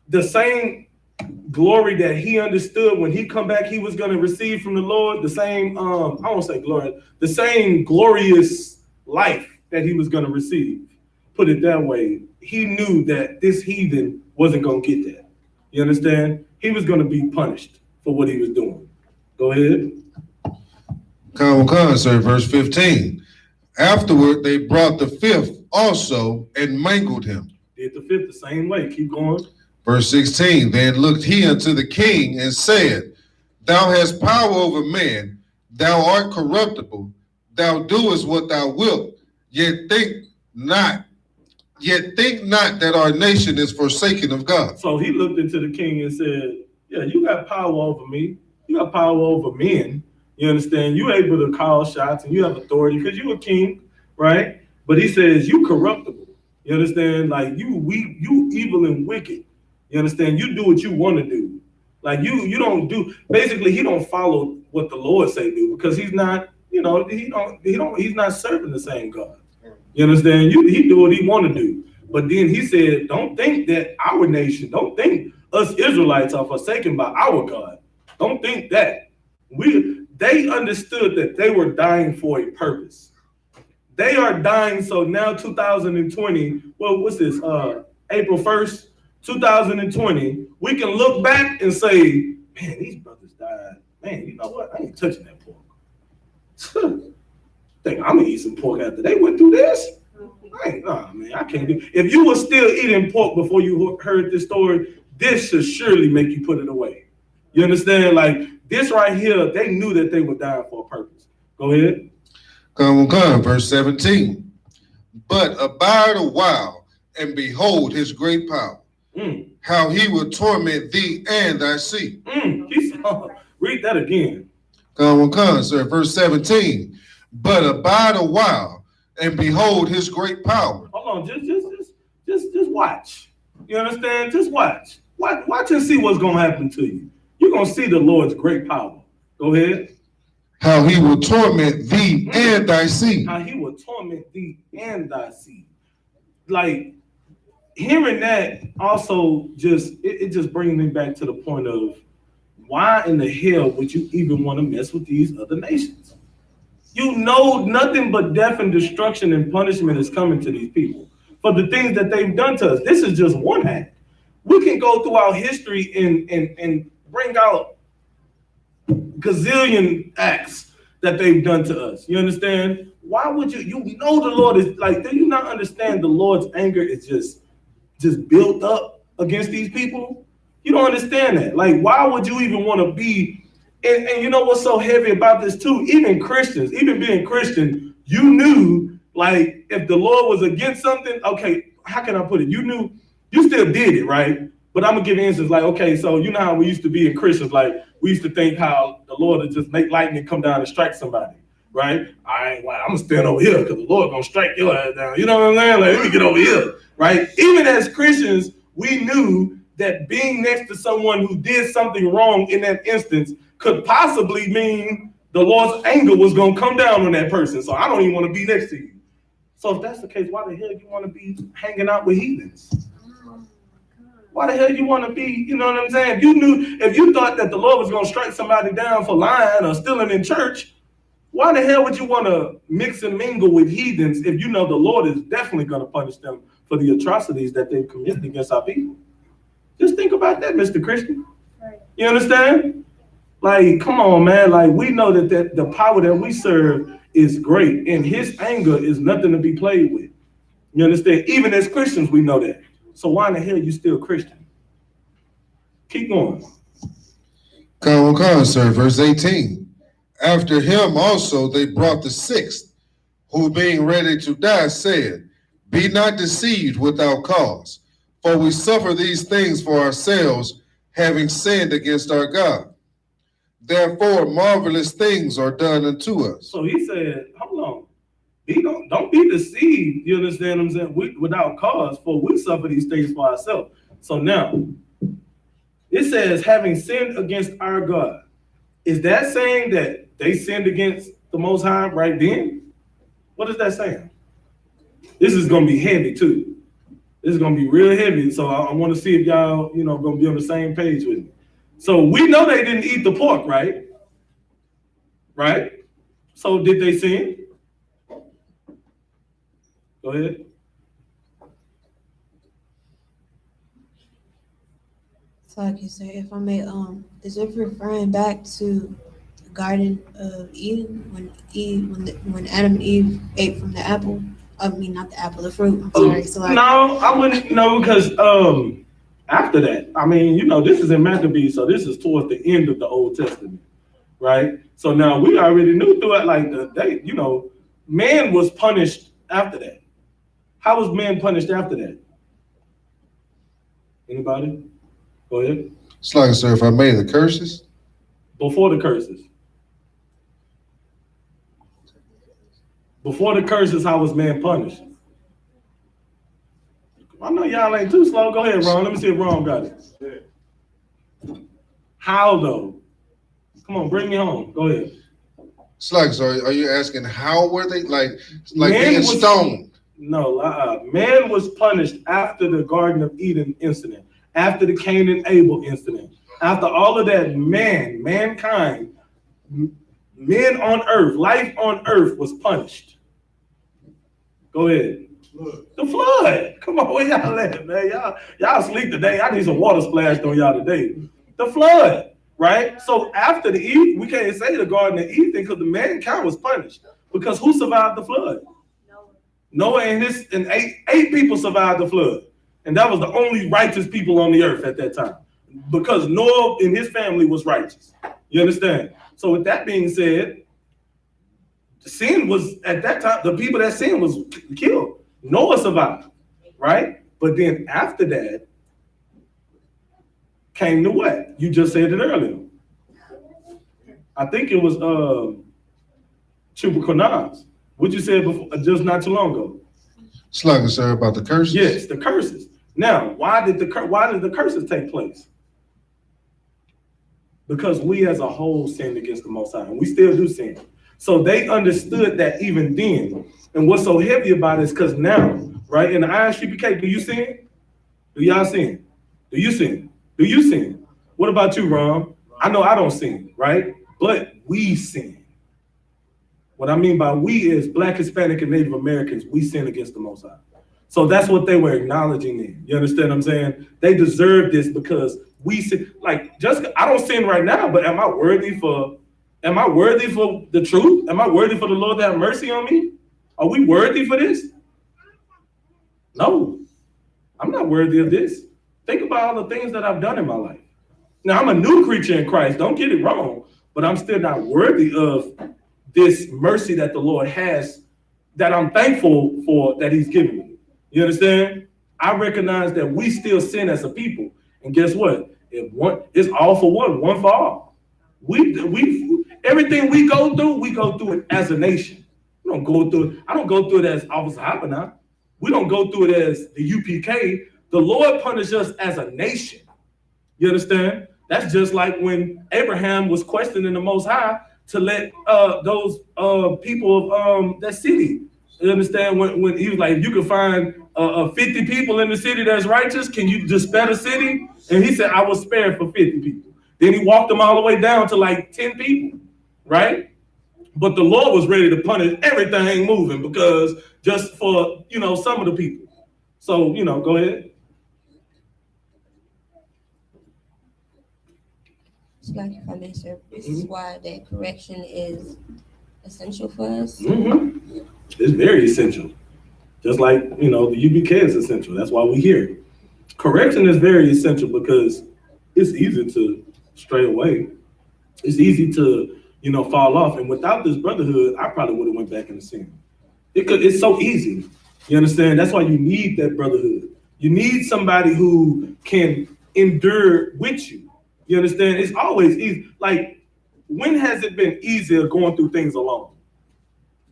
S1: the same glory that he understood when he come back, he was going to receive from the Lord. The same, I won't say glory, the same glorious life that he was going to receive. Put it that way. He knew that this heathen wasn't going to get that. You understand? He was going to be punished for what he was doing. Go ahead.
S3: Come, sir. Verse 15. Afterward, they brought the fifth also and mangled him.
S1: Did the fifth the same way. Keep going.
S3: Verse 16. Then looked he unto the king and said, Thou hast power over men. Thou art corruptible. Thou doest what thou wilt. Yet think not that our nation is forsaken of God.
S1: So he looked into the king and said, yeah, you got power over me. You got power over men. You understand? You're able to call shots and you have authority because you're a king, right? But he says you corruptible. You understand? Like you evil and wicked. You understand? You do what you want to do. Like you don't do, basically he don't follow what the Lord say do, because he's not, he's not serving the same God. You understand? He do what he want to do. But then he said, don't think that our nation, don't think us Israelites are forsaken by our God. Don't think that. They understood that they were dying for a purpose. They are dying, so now 2020, well, what's this, April 1st? 2020, we can look back and say, man, these brothers died. Man, you know what? I ain't touching that pork. Think I'm gonna eat some pork after they went through this. Man, I can't do. If you were still eating pork before you heard this story, this should surely make you put it away. You understand? Like this right here, they knew that they were dying for a purpose. Go ahead.
S3: Come on, verse 17. But abide a while, and behold his great power, how he will torment thee and thy seed.
S1: Read that again.
S3: Come on, sir. Verse 17. But abide a while, and behold his great power.
S1: Hold on, just watch. You understand? Just watch. Watch and see what's gonna happen to you. You're gonna see the Lord's great power. Go ahead.
S3: How he will torment thee and thy seed.
S1: How he will torment thee and thy seed. Like hearing that also it just brings me back to the point of why in the hell would you even want to mess with these other nations? You know nothing but death and destruction and punishment is coming to these people for the things that they've done to us. This is just one act. We can go through our history and bring out gazillion acts that they've done to us. You understand? Why would you know the Lord is like, do you not understand the Lord's anger is just built up against these people? You don't understand that. Like, why would you even want to be, and you know what's so heavy about this too? Even Christians, even being Christian, you knew like if the Lord was against something, okay, how can I put it? You knew, you still did it, right? But I'm gonna give you an instance, like, okay, so you know how we used to be in Christians, like we used to think how the Lord would just make lightning come down and strike somebody, right? I'm gonna stand over here because the Lord gonna strike your ass down. You know what I'm saying? Like, let me get over here, right? Even as Christians, we knew that being next to someone who did something wrong in that instance could possibly mean the Lord's anger was gonna come down on that person. So I don't even want to be next to you. So if that's the case, why the hell you want to be hanging out with heathens? Why the hell you want to be, you know what I'm saying? If you thought that the Lord was going to strike somebody down for lying or stealing in church, why the hell would you want to mix and mingle with heathens if you know the Lord is definitely going to punish them for the atrocities that they've committed against our people? Just think about that, Mr. Christian. Right. You understand? Like, come on, man. Like, we know that the power that we serve is great, and his anger is nothing to be played with. You understand? Even as Christians, we know that. So why in the hell are you still Christian? Keep going.
S3: Come on, sir. Verse 18. After him also they brought the sixth, who being ready to die said, be not deceived without cause, for we suffer these things for ourselves, having sinned against our God. Therefore marvelous things are done unto us.
S1: So he said, hold on. Don't be deceived, you understand what I'm saying, without cause, for we suffer these things for ourselves. So now, it says, having sinned against our God. Is that saying that they sinned against the Most High right then? What is that saying? This is going to be heavy too. This is going to be real heavy. So I want to see if y'all, going to be on the same page with me. So we know they didn't eat the pork, right? Right? So did they sin? Go ahead.
S2: So like you say, if I may, is it referring back to the Garden of Eden when Adam and Eve ate from the apple? I mean, not the apple, the fruit. I'm sorry. So
S1: no, I wouldn't. Because after that, I mean, this is in Maccabees, so this is towards the end of the Old Testament, right? So now we already knew throughout, like man was punished after that. How was man punished after that? Anybody? Go ahead.
S3: It's like, sir, if I made the curses.
S1: Before the curses. Before the curses, how was man punished? I know y'all ain't too slow. Go ahead, Ron. Let me see if Ron got it. How though? Come on, bring me home. Go ahead.
S3: It's like, so are you asking how were they like being stoned?
S1: No, man was punished after the Garden of Eden incident, after the Cain and Abel incident, after all of that. Mankind, men on earth, life on earth was punished. Go ahead. The flood. Come on, where y'all at, man? Y'all sleep today. I need some water splashed on y'all today. The flood, right? So after the Eve, we can't say the Garden of Eden because the mankind was punished. Because who survived the flood? Noah and eight people survived the flood. And that was the only righteous people on the earth at that time. Because Noah and his family was righteous. You understand? So with that being said, sin was, at that time, the people that sinned was killed. Noah survived, right? But then after that came the what? You just said it earlier. I think it was UPKHOUSTON. What you said before, just not too long ago.
S3: Slugger, sir, about the curses?
S1: Yes, the curses. Now, why did the curses take place? Because we as a whole sinned against the Most High, and we still do sin. So they understood that even then. And what's so heavy about it is because now, right, in the I.S.U.P.K, do you sin? Do y'all sin? Do you sin? Do you sin? What about you, Ron? I know I don't sin, right? But we sin. What I mean by we is Black, Hispanic, and Native Americans, we sin against the Most High. So that's what they were acknowledging then. You understand what I'm saying? They deserve this because we sin. Like, just I don't sin right now, but am I worthy for the truth? Am I worthy for the Lord to have mercy on me? Are we worthy for this? No, I'm not worthy of this. Think about all the things that I've done in my life. Now, I'm a new creature in Christ. Don't get it wrong, but I'm still not worthy of this mercy that the Lord has, that I'm thankful for, that he's given me. You understand? I recognize that we still sin as a people. And guess what? It's all for one for all. Everything we go through it as a nation. We don't go through it. I don't go through it as Officer YAHANNA. We don't go through it as the UPK. The Lord punished us as a nation. You understand? That's just like when Abraham was questioning the Most High to let those people of that city. You understand? When he was like, if you can find 50 people in the city that's righteous, can you just spare the city? And he said, I will spare for 50 people. Then he walked them all the way down to like 10 people, right? But the Lord was ready to punish everything moving because just for, some of the people. So, go ahead.
S6: Like if I may, sir, this is why that correction is essential for us.
S1: Mm-hmm. It's very essential. Just like, the UPK is essential. That's why we're here. Correction is very essential because it's easy to stray away. It's easy to, fall off. And without this brotherhood, I probably would have went back into sin. It's so easy. You understand? That's why you need that brotherhood. You need somebody who can endure with you. You understand? It's always easy. Like, when has it been easier going through things alone?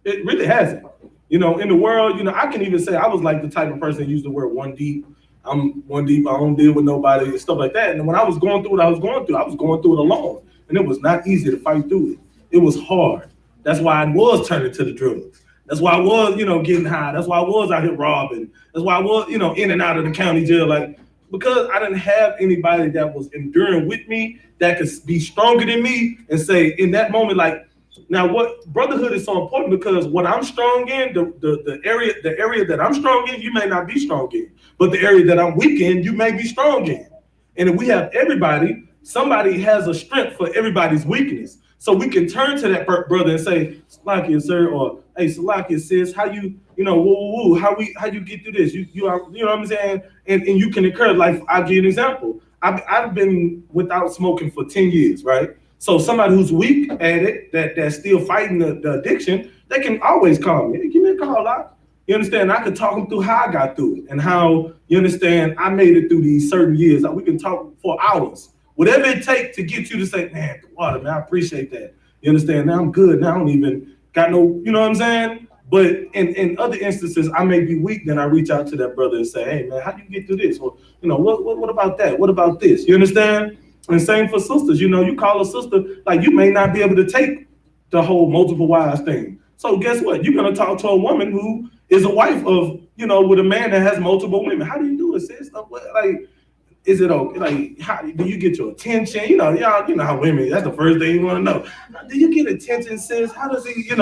S1: It really hasn't. In the world, I can even say I was like the type of person that used the word one deep. I'm one deep. I don't deal with nobody and stuff like that. And when I was going through what I was going through it alone. And it was not easy to fight through it. It was hard. That's why I was turning to the drugs. That's why I was, getting high. That's why I was out here robbing. That's why I was, in and out of the county jail. Like, because I didn't have anybody that was enduring with me, that could be stronger than me and say in that moment, like, now what brotherhood is so important because what I'm strong in, the area that I'm strong in, you may not be strong in, but the area that I'm weak in, you may be strong in. And if we have everybody, somebody has a strength for everybody's weakness. So we can turn to that brother and say, Salakia, sir, or hey, Salakia, sis, how you, how you get through this? You know what I'm saying? And you can encourage, like, I'll give you an example. I've been without smoking for 10 years, right? So somebody who's weak at it, that's still fighting the addiction, they can always call me. Hey, give me a call out. You understand? I could talk them through how I got through it and how, you understand, I made it through these certain years. We can talk for hours. Whatever it takes to get you to say, man, water, man, I appreciate that. You understand? Now I'm good. Now I don't even got no, you know what I'm saying? But in other instances, I may be weak. Then I reach out to that brother and say, hey, man, how do you get through this? Or, what about that? What about this? You understand? And same for sisters. You call a sister, like, you may not be able to take the whole multiple wives thing. So guess what? You're going to talk to a woman who is a wife of, with a man that has multiple women. How do you do it, sis? Like, is it okay? Like, how do you get your attention? Y'all, how women, that's the first thing you want to know. Do you get attention, sis? How does it,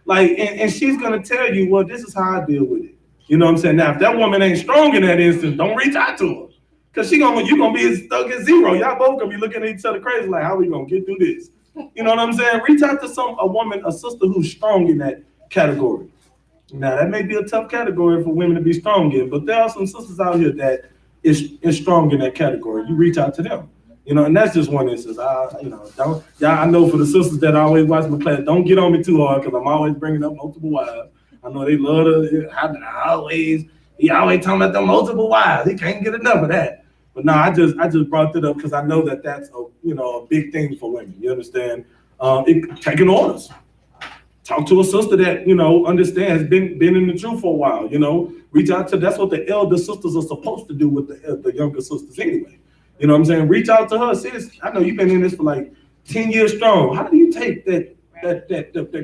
S1: and she's going to tell you, well, this is how I deal with it. You know what I'm saying? Now, if that woman ain't strong in that instance, don't reach out to her. Cause you gonna be stuck at zero. Y'all both gonna be looking at each other crazy, like, how we gonna get through this? You know what I'm saying? Reach out to a woman, a sister who's strong in that category. Now, that may be a tough category for women to be strong in, but there are some sisters out here that is strong in that category. You reach out to them. You know, and that's just one instance. I know for the sisters that always watch my class, don't get on me too hard because I'm always bringing up multiple wives. I know they love to. He always talking about the multiple wives. He can't get enough of that. But no, I just brought it up because I know that that's a big thing for women. You understand? Taking orders. Talk to a sister that understands, been in the truth for a while. Reach out to. That's what the elder sisters are supposed to do with the younger sisters anyway. You know what I'm saying? Reach out to her, sis. I know you've been in this for like 10 years strong. How do you take that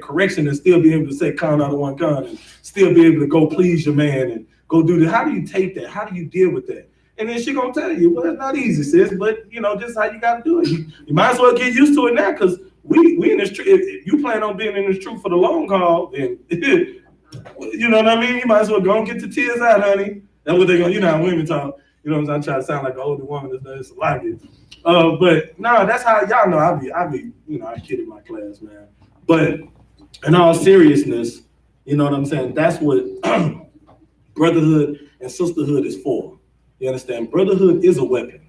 S1: correction and still be able to say con out of one con and still be able to go please your man and go do this? How do you take that? How do you deal with that? And then she gonna tell you, well, it's not easy, sis, but just how you gotta do it. You might as well get used to it now, because we in this truth. If you plan on being in this truth for the long haul, then you know what I mean? You might as well go and get the tears out, honey. That's what they're gonna, how women talk. You know what I'm trying to sound like an older woman that's like it. But no, that's how y'all know I kid in my class, man. But in all seriousness, you know what I'm saying? That's what brotherhood and sisterhood is for. You understand? Brotherhood is a weapon,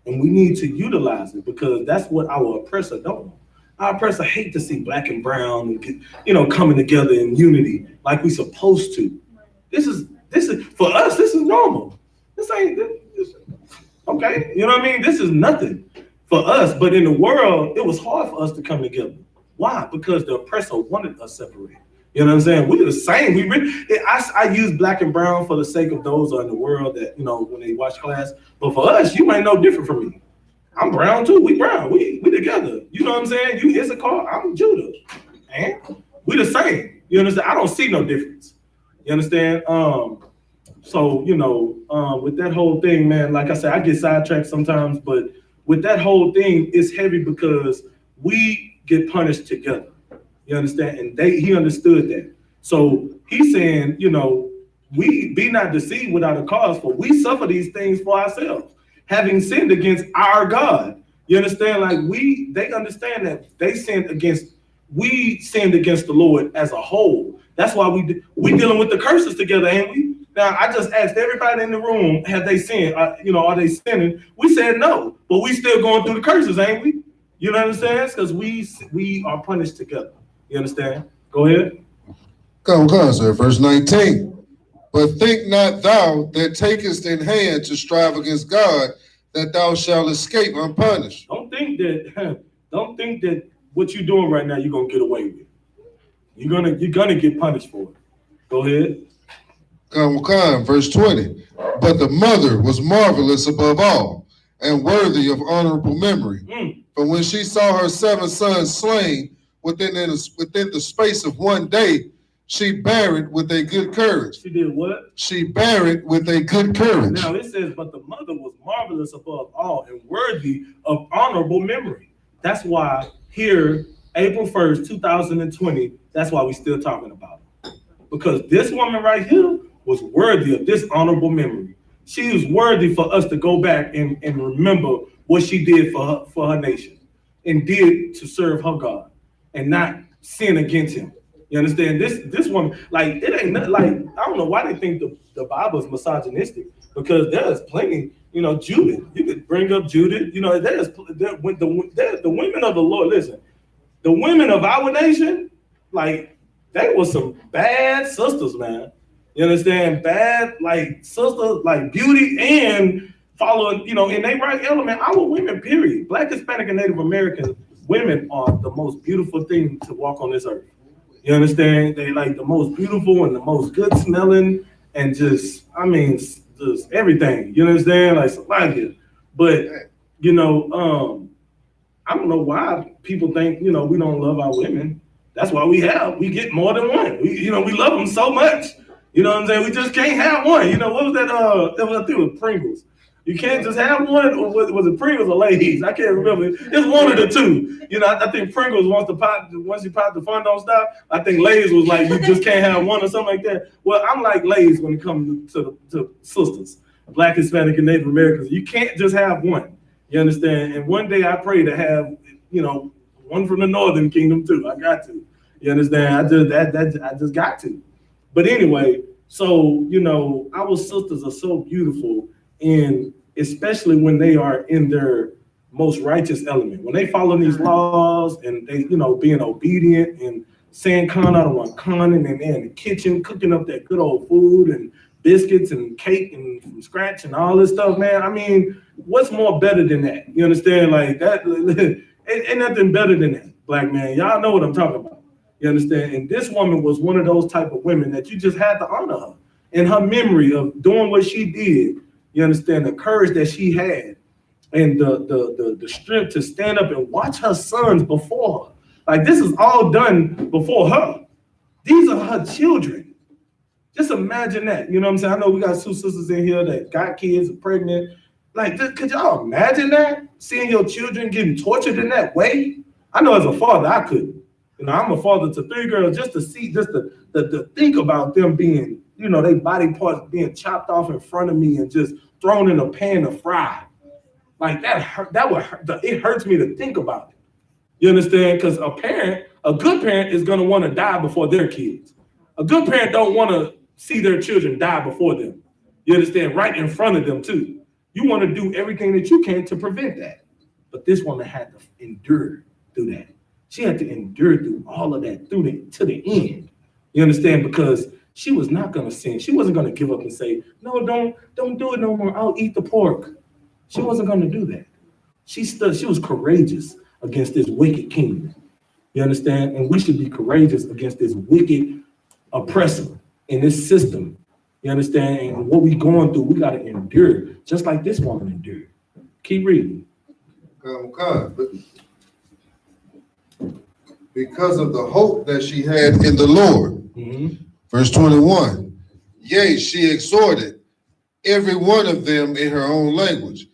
S1: and we need to utilize it because that's what our oppressor don't want. Our oppressor hate to see black and brown and coming together in unity like we supposed to. This is for us. This is normal. This ain't okay. You know what I mean? This is nothing for us, but in the world, it was hard for us to come together. Why? Because the oppressor wanted us separated. You know what I'm saying? We're the same. I use black and brown for the sake of those in the world that, when they watch class. But for us, you might know different from me. I'm brown too. We brown. We together. You know what I'm saying? You Isupk, I'm Judah. And we the same. You understand? I don't see no difference. You understand? So, with that whole thing, man, like I said, I get sidetracked sometimes, but with that whole thing, it's heavy because we get punished together. You understand? And he understood that. So he's saying, we be not deceived without a cause, for we suffer these things for ourselves, having sinned against our God. You understand? Like they understand that we sinned against the Lord as a whole. That's why we dealing with the curses together, ain't we? Now, I just asked everybody in the room, have they sinned? Are they sinning? We said no, but we still going through the curses, ain't we? You know what I'm saying? Because we are punished together. You understand? Go ahead.
S3: Come, sir. Verse 19. But think not thou that takest in hand to strive against God, that thou shalt escape unpunished.
S1: Don't think that what you're doing right now you're gonna get away with. You're gonna get punished for it. Go ahead.
S3: Come, verse 20. But the mother was marvelous above all, and worthy of honorable memory. For when she saw her 7 sons slain within the space of one day, she bare it with a good courage.
S1: She did what?
S3: She bare it with a good courage.
S1: Now it says, but the mother was marvelous above all and worthy of honorable memory. That's why here, April 1st, 2020, that's why we still talking about it. Because this woman right here was worthy of this honorable memory. She was worthy for us to go back and remember what she did for her nation and did to serve her God and not sin against him. You understand? This woman, like, it ain't nothing, like, I don't know why they think the Bible is misogynistic, because there's plenty, Judith. You could bring up Judith. There's the women of the Lord. Listen, the women of our nation, like, they were some bad sisters, man. You understand? Bad, like, sisters, like beauty and following, in their right element. Our women, period. Black, Hispanic, and Native American women are the most beautiful thing to walk on this earth. You understand? They like the most beautiful and the most good smelling and just everything. You understand? Like it. But, I don't know why people think, we don't love our women. That's why we get more than one. We love them so much. You know what I'm saying? We just can't have one. What was that? That was, I think it was Pringles. You can't just have one, or was it Pringles or Lay's? I can't remember. It's one of the two. You know, I think Pringles once you pop the fun don't stop. I think Lay's was like you just can't have one or something like that. Well, I'm like Lay's when it comes to sisters, Black, Hispanic, and Native Americans. You can't just have one. You understand? And one day I pray to have, you know, one from the Northern Kingdom too. I got to. You understand? I just got to. But anyway, so you know, our sisters are so beautiful. And especially when they are in their most righteous element, when they follow these laws and they, you know, being obedient and saying con out of one con, and they're in the kitchen cooking up that good old food and biscuits and cake and from scratch and all this stuff, man. I mean, what's more better than that? You understand? Like that, ain't nothing better than that, Black man. Y'all know what I'm talking about. You understand? And this woman was one of those type of women that you just had to honor her and her memory of doing what she did. You understand the courage that she had and the strength to stand up and watch her sons before her. Like this is all done before her. These are her children. Just imagine that. You know what I'm saying? I know we got two sisters in here that got kids and pregnant. Like, could y'all imagine that? Seeing your children getting tortured in that way? I know as a father, I couldn't. You know, I'm a father to 3 girls, just to see, just to think about them being, you know, they body parts being chopped off in front of me and just thrown in a pan to fry. Like that hurt, it hurts me to think about it. You understand? Because a good parent is gonna want to die before their kids. A good parent don't want to see their children die before them. You understand? Right in front of them too. You want to do everything that you can to prevent that. But this woman had to endure through that. She had to endure through all of that to the end. You understand? Because she was not going to sin. She wasn't going to give up and say, no, don't do it no more. I'll eat the pork. She wasn't going to do that. She was courageous against this wicked kingdom. You understand? And we should be courageous against this wicked oppressor in this system. You understand? And what we going through, we got to endure, just like this woman endured. Keep reading.
S3: Because of the hope that she had in the Lord.
S1: Mm-hmm.
S3: Verse 21. Yea, she exhorted every one of them in her own language,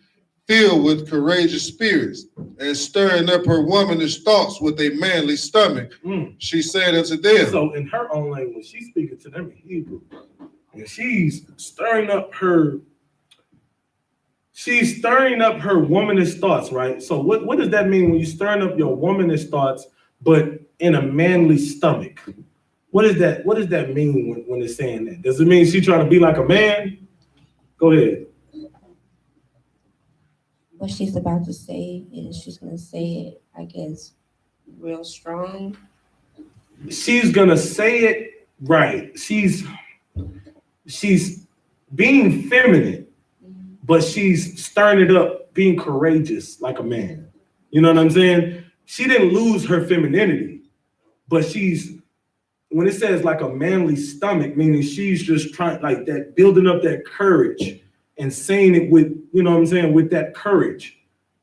S3: filled with courageous spirits, and stirring up her womanish thoughts with a manly stomach. She said unto them.
S1: So in her own language, she's speaking to them in Hebrew. And she's stirring up her womanish thoughts, right? So what does that mean when you're stirring up your womanish thoughts, but in a manly stomach? What does that mean when it's saying that? Does it mean she's trying to be like a man? Go ahead.
S6: What she's about to say is she's going to say it, I guess, real strong.
S1: She's going to say it right. She's being feminine, but she's stirring it up, being courageous like a man. You know what I'm saying? She didn't lose her femininity, but when it says like a manly stomach, meaning she's just trying like that, building up that courage and saying it with, you know what I'm saying, with that courage,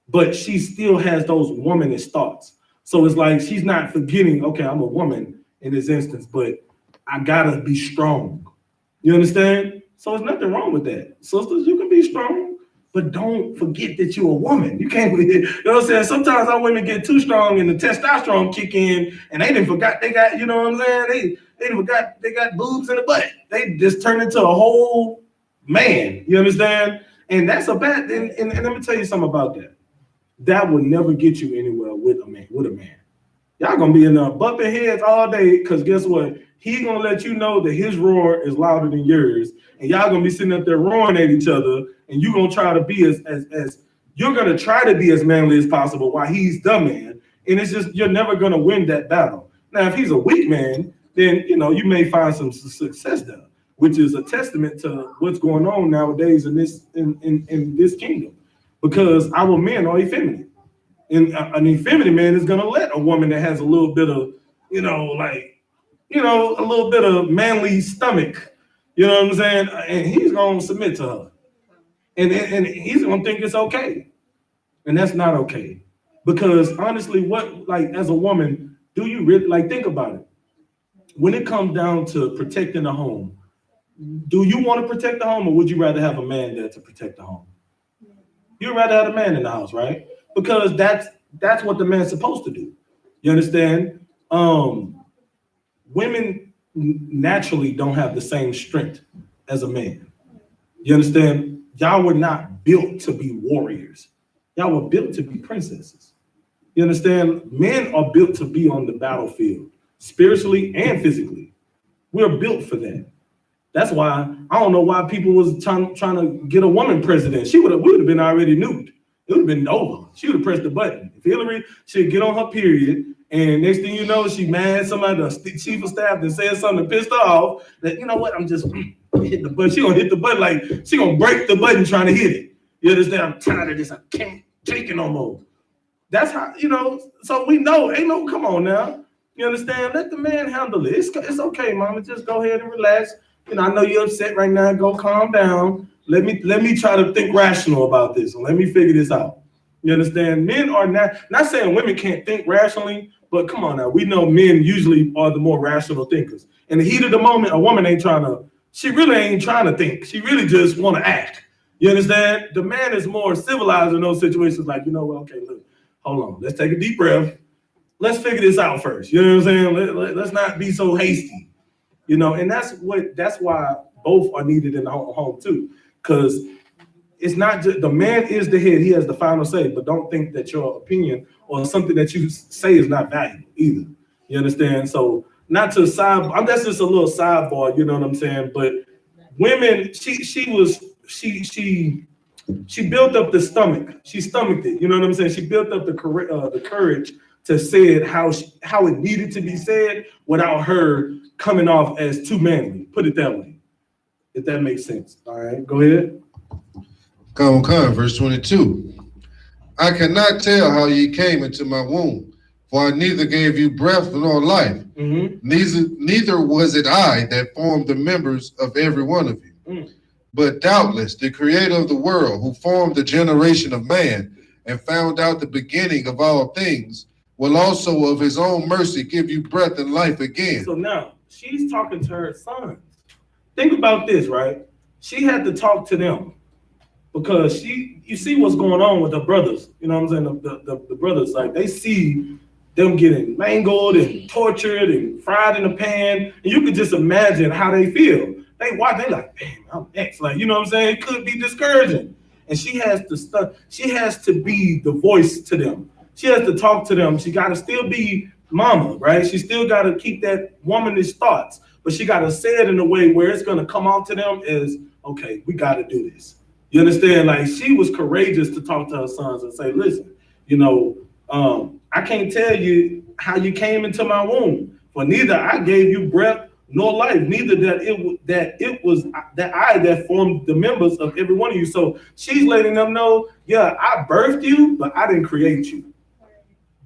S1: but she still has those womanish thoughts. So it's like, she's not forgetting, okay, I'm a woman in this instance, but I gotta be strong. You understand? So there's nothing wrong with that. Sisters, you can be strong, but don't forget that you're a woman. You can't, you know what I'm saying? Sometimes our women get too strong and the testosterone kick in and they didn't forgot they got, you know what I'm saying? They forgot they got boobs in the butt. They just turn into a whole man. You understand? And that's a bad thing. And let me tell you something about that. That will never get you anywhere with a man. Y'all gonna be in there bumping heads all day, because guess what? He's gonna let you know that his roar is louder than yours, and y'all gonna be sitting up there roaring at each other, and you're gonna try to be as you're gonna try to be as manly as possible while he's the man, and it's just, you're never gonna win that battle. Now, if he's a weak man, then you know you may find some success there, which is a testament to what's going on nowadays in this kingdom, because our men are effeminate. And an effeminate man is going to let a woman that has a little bit of, a little bit of manly stomach, you know what I'm saying? And he's going to submit to her. And he's going to think it's okay. And that's not okay. Because honestly, as a woman, do you really, think about it. When it comes down to protecting the home, do you want to protect the home, or would you rather have a man there to protect the home? You'd rather have a man in the house, right? Because that's what the man's supposed to do. You understand? Women naturally don't have the same strength as a man. You understand? Y'all were not built to be warriors. Y'all were built to be princesses. You understand? Men are built to be on the battlefield, spiritually and physically. We're built for that. That's why I don't know why people was trying to get a woman president. We would have been already nuked. It would have been over. She would have pressed the button. If Hillary, she'd get on her period, and next thing you know, she mad. Somebody, the chief of staff, that said something that pissed her off. That, you know what? I'm just hit the button. She gonna hit the button like she gonna break the button trying to hit it. You understand? I'm tired of this. I can't take it no more. That's how, so we know, come on now. You understand? Let the man handle it. It's okay, mama. Just go ahead and relax. I know you're upset right now. Go calm down. Let me try to think rational about this and let me figure this out. You understand? Men are not saying women can't think rationally, but come on now. We know men usually are the more rational thinkers. In the heat of the moment, a woman she really ain't trying to think. She really just want to act. You understand? The man is more civilized in those situations. Like, okay, look, hold on. Let's take a deep breath. Let's figure this out first. You know what I'm saying? Let's not be so hasty. And that's why both are needed in the home too. Because it's not just the man is the head, he has the final say, but don't think that your opinion or something that you say is not valuable either. You understand? So not to that's just a little sidebar, you know what I'm saying? But women, she built up the stomach. She stomached it. You know what I'm saying? She built up the courage to say it how it needed to be said without her coming off as too manly. Put it that way, if that makes sense. All right, go ahead.
S3: Come, verse 22. I cannot tell how ye came into my womb, for I neither gave you breath nor life. Mm-hmm. Neither was it I that formed the members of every one of you. Mm. But doubtless the creator of the world, who formed the generation of man and found out the beginning of all things, will also of his own mercy give you breath and life again. So now she's talking to her sons. Think about this, right? She had to talk to them because you see what's going on with the brothers. You know what I'm saying? The brothers, like they see them getting mangled and tortured and fried in the pan. And you can just imagine how they feel. They watch, they like, damn, I'm next. Like, you know what I'm saying? It could be discouraging. And she has to be the voice to them. She has to talk to them. She got to still be mama, right? She still got to keep that womanish thoughts, but she got to say it in a way where it's going to come off to them as, okay, we got to do this. You understand? Like she was courageous to talk to her sons and say, listen, I can't tell you how you came into my womb, for neither I gave you breath nor life, neither that I formed the members of every one of you. So she's letting them know, yeah, I birthed you, but I didn't create you.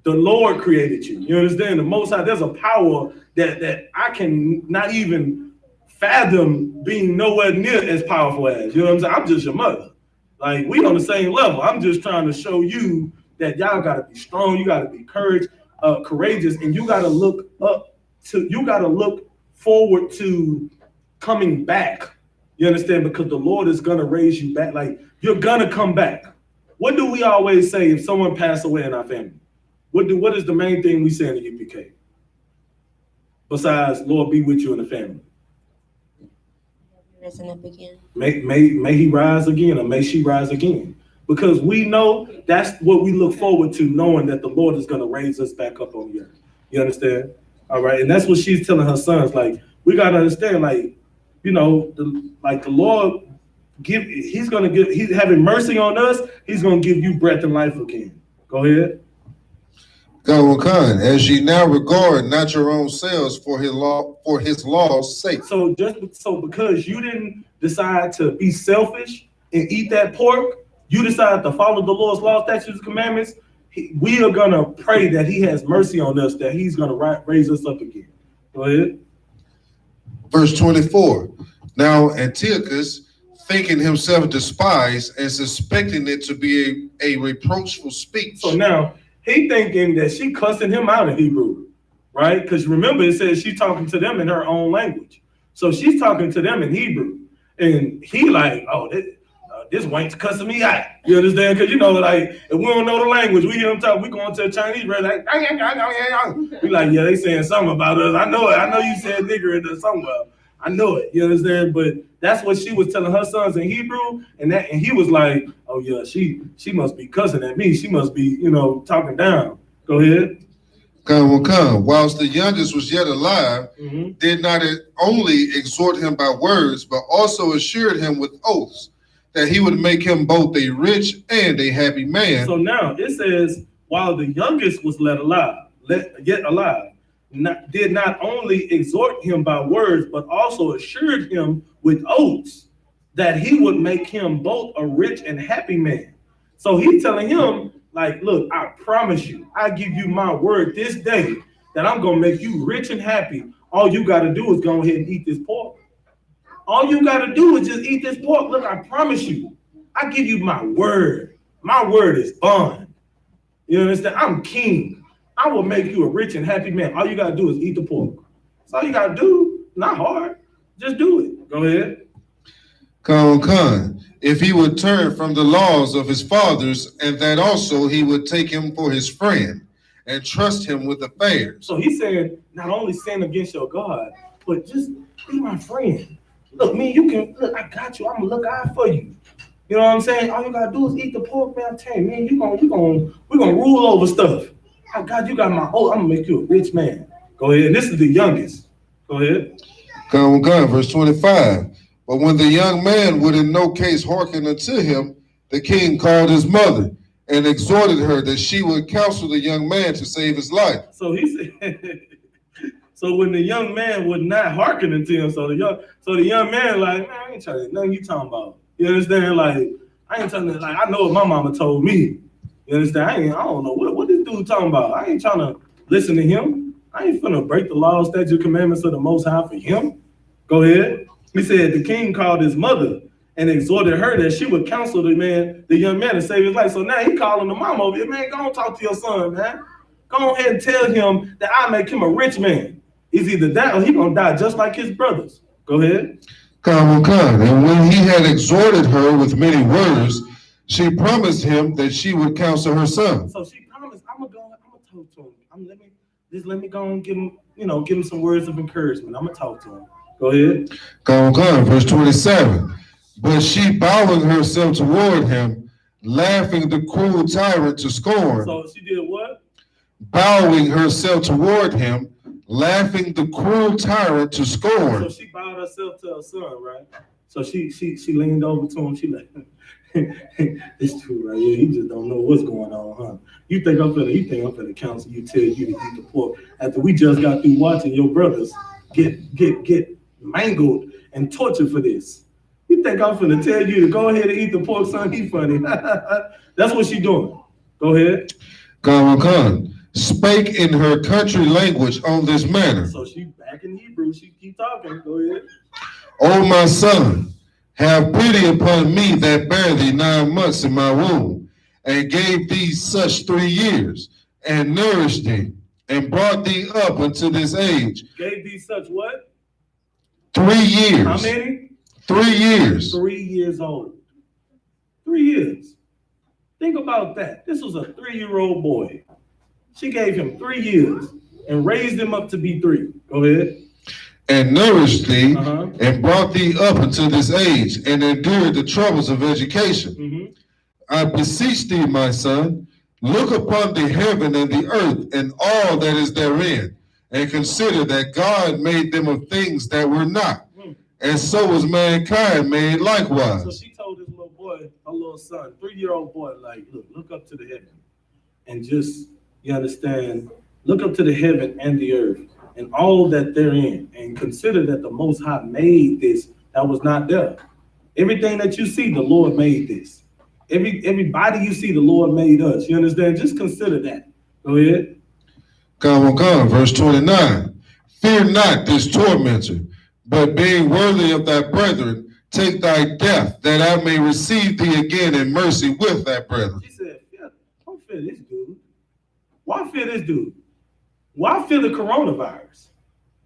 S3: The Lord created you. You understand? The Most High, there's a power that I can not even fathom being nowhere near as powerful as. You know what I'm saying? I'm just your mother. Like, we on the same level. I'm just trying to show you that y'all got to be strong. You got to be courageous, and you got to look forward to coming back. You understand? Because the Lord is going to raise you back. Like, you're going to come back. What do we always say if someone passed away in our family? What is the main thing we say in the UPK? Besides, Lord be with you in the family.
S6: Rising up again.
S1: May he rise again, or may she rise again. Because we know that's what we look forward to, knowing that the Lord is going to raise us back up on the earth. You understand? All right. And that's what she's telling her sons. Like, we got to understand, like, the Lord he's having mercy on us. He's going to give you breath and life again. Go ahead.
S3: As ye now regard not your own selves for his law's sake.
S1: So because you didn't decide to be selfish and eat that pork, you decided to follow the Lord's law, statutes, and commandments. We are gonna pray that He has mercy on us, that He's gonna raise us up again. Go ahead.
S3: Verse 24. Now Antiochus, thinking himself despised and suspecting it to be a reproachful speech.
S1: So now he thinking that she cussing him out in Hebrew, right? Because remember, it says she's talking to them in her own language. So she's talking to them in Hebrew. And he like, this wank's cussing me out. You understand? Because, you know, like, if we don't know the language, we hear them talk, we going to a Chinese restaurant, like, we like, yeah, they saying something about us. I know it. I know you said nigger in there somewhere. I know it. You understand? But that's what she was telling her sons in Hebrew, and he was like, oh, yeah, she must be cussing at me. She must be, you know, talking down. Go ahead.
S3: Come. Whilst the youngest was yet alive, did not only exhort him by words, but also assured him with oaths that he would make him both a rich and a happy man.
S1: So now it says, while the youngest was yet alive, did not only exhort him by words, but also assured him with oaths that he would make him both a rich and happy man. So he's telling him, like, look, I promise you, I give you my word this day that I'm going to make you rich and happy. All you got to do is go ahead and eat this pork. All you got to do is just eat this pork. Look, I promise you, I give you my word. My word is bond. You understand? I'm king. I will make you a rich and happy man. All you got to do is eat the pork. That's all you got to do. Not hard. Just do it. Go ahead.
S3: Come. If he would turn from the laws of his fathers, and that also he would take him for his friend and trust him with affairs.
S1: So he said, not only sin against your God, but just be my friend. Look, man, you can, look, I got you. I'm going to look out for you. You know what I'm saying? All you got to do is eat the pork, man. I'm telling you, man, we're going to rule over stuff. Oh, God, you got my, I'm going to make you a rich man. Go ahead. This is the youngest. Go ahead.
S3: Come, verse 25. But when the young man would in no case hearken unto him, the king called his mother and exhorted her that she would counsel the young man to save his life.
S1: So he said, so when the young man would not hearken unto him, so the young man like, man, I ain't trying to, nothing you talking about. You understand? Like, I ain't trying to, like, I know what my mama told me. You understand? I don't know what this dude talking about. I ain't trying to listen to him. I ain't finna break the law, statute, commandments of the Most High for him. Go ahead. He said the king called his mother and exhorted her that she would counsel the young man to save his life. So now he calling the mama over here, man, go on talk to your son, man. Go ahead and tell him that I make him a rich man. He's either that or he gonna die just like his brothers. Go ahead.
S3: Come. And when he had exhorted her with many words, she promised him that she would counsel her son.
S1: So she promised, I'm gonna talk to him. Let me go and give him some words of encouragement. I'm gonna talk to him. Go ahead.
S3: Come, verse 27. But she bowing herself toward him, laughing the cruel tyrant to scorn.
S1: So she did what?
S3: Bowing herself toward him, laughing the cruel tyrant to scorn.
S1: So she bowed herself to her son, right? So she leaned over to him. She like, this dude right here, he just don't know what's going on, huh? You think I'm finna counsel you, tell you to eat the pork after we just got through watching your brothers get mangled and tortured for this. You think I'm finna tell you to go ahead and eat the pork, son? He funny. That's what she doing. Go ahead.
S3: Come. Spake in her country language on this manner.
S1: So she back in Hebrew. She keep talking. Go ahead.
S3: O my son, have pity upon me that bare thee 9 months in my womb, and gave thee such 3 years, and nourished thee, and brought thee up unto this age.
S1: Gave thee such what?
S3: 3 years.
S1: How many?
S3: 3 years.
S1: 3 years old. 3 years. Think about that. This was a 3-year-old boy. She gave him 3 years and raised him up to be 3. Go ahead.
S3: And nourished thee, and brought thee up unto this age, and endured the troubles of education. I beseech thee, my son, look upon the heaven and the earth and all that is therein, and consider that God made them of things that were not, and so was mankind made likewise.
S1: So she told this little boy, her little son, 3-year-old boy, like, look up to the heaven, and just, you understand, look up to the heaven and the earth, and all that therein, and consider that the Most High made this that was not there. Everything that you see, the Lord made this. Everybody you see, the Lord made us. You understand? Just consider that. Go ahead.
S3: Come, verse 29. Fear not this tormentor, but being worthy of thy brethren, take thy death, that I may receive thee again in mercy with thy brethren.
S1: She said, don't fear this dude. Why fear this dude? Why fear the coronavirus?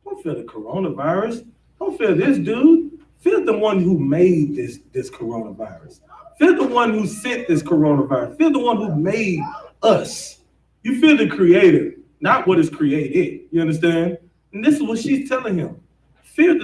S1: Don't fear the coronavirus. Don't fear this dude. Fear the one who made this coronavirus. Fear the one who sent this coronavirus. Fear the one who made us. You fear the creator, not what is created. You understand? And this is what she's telling him. Fear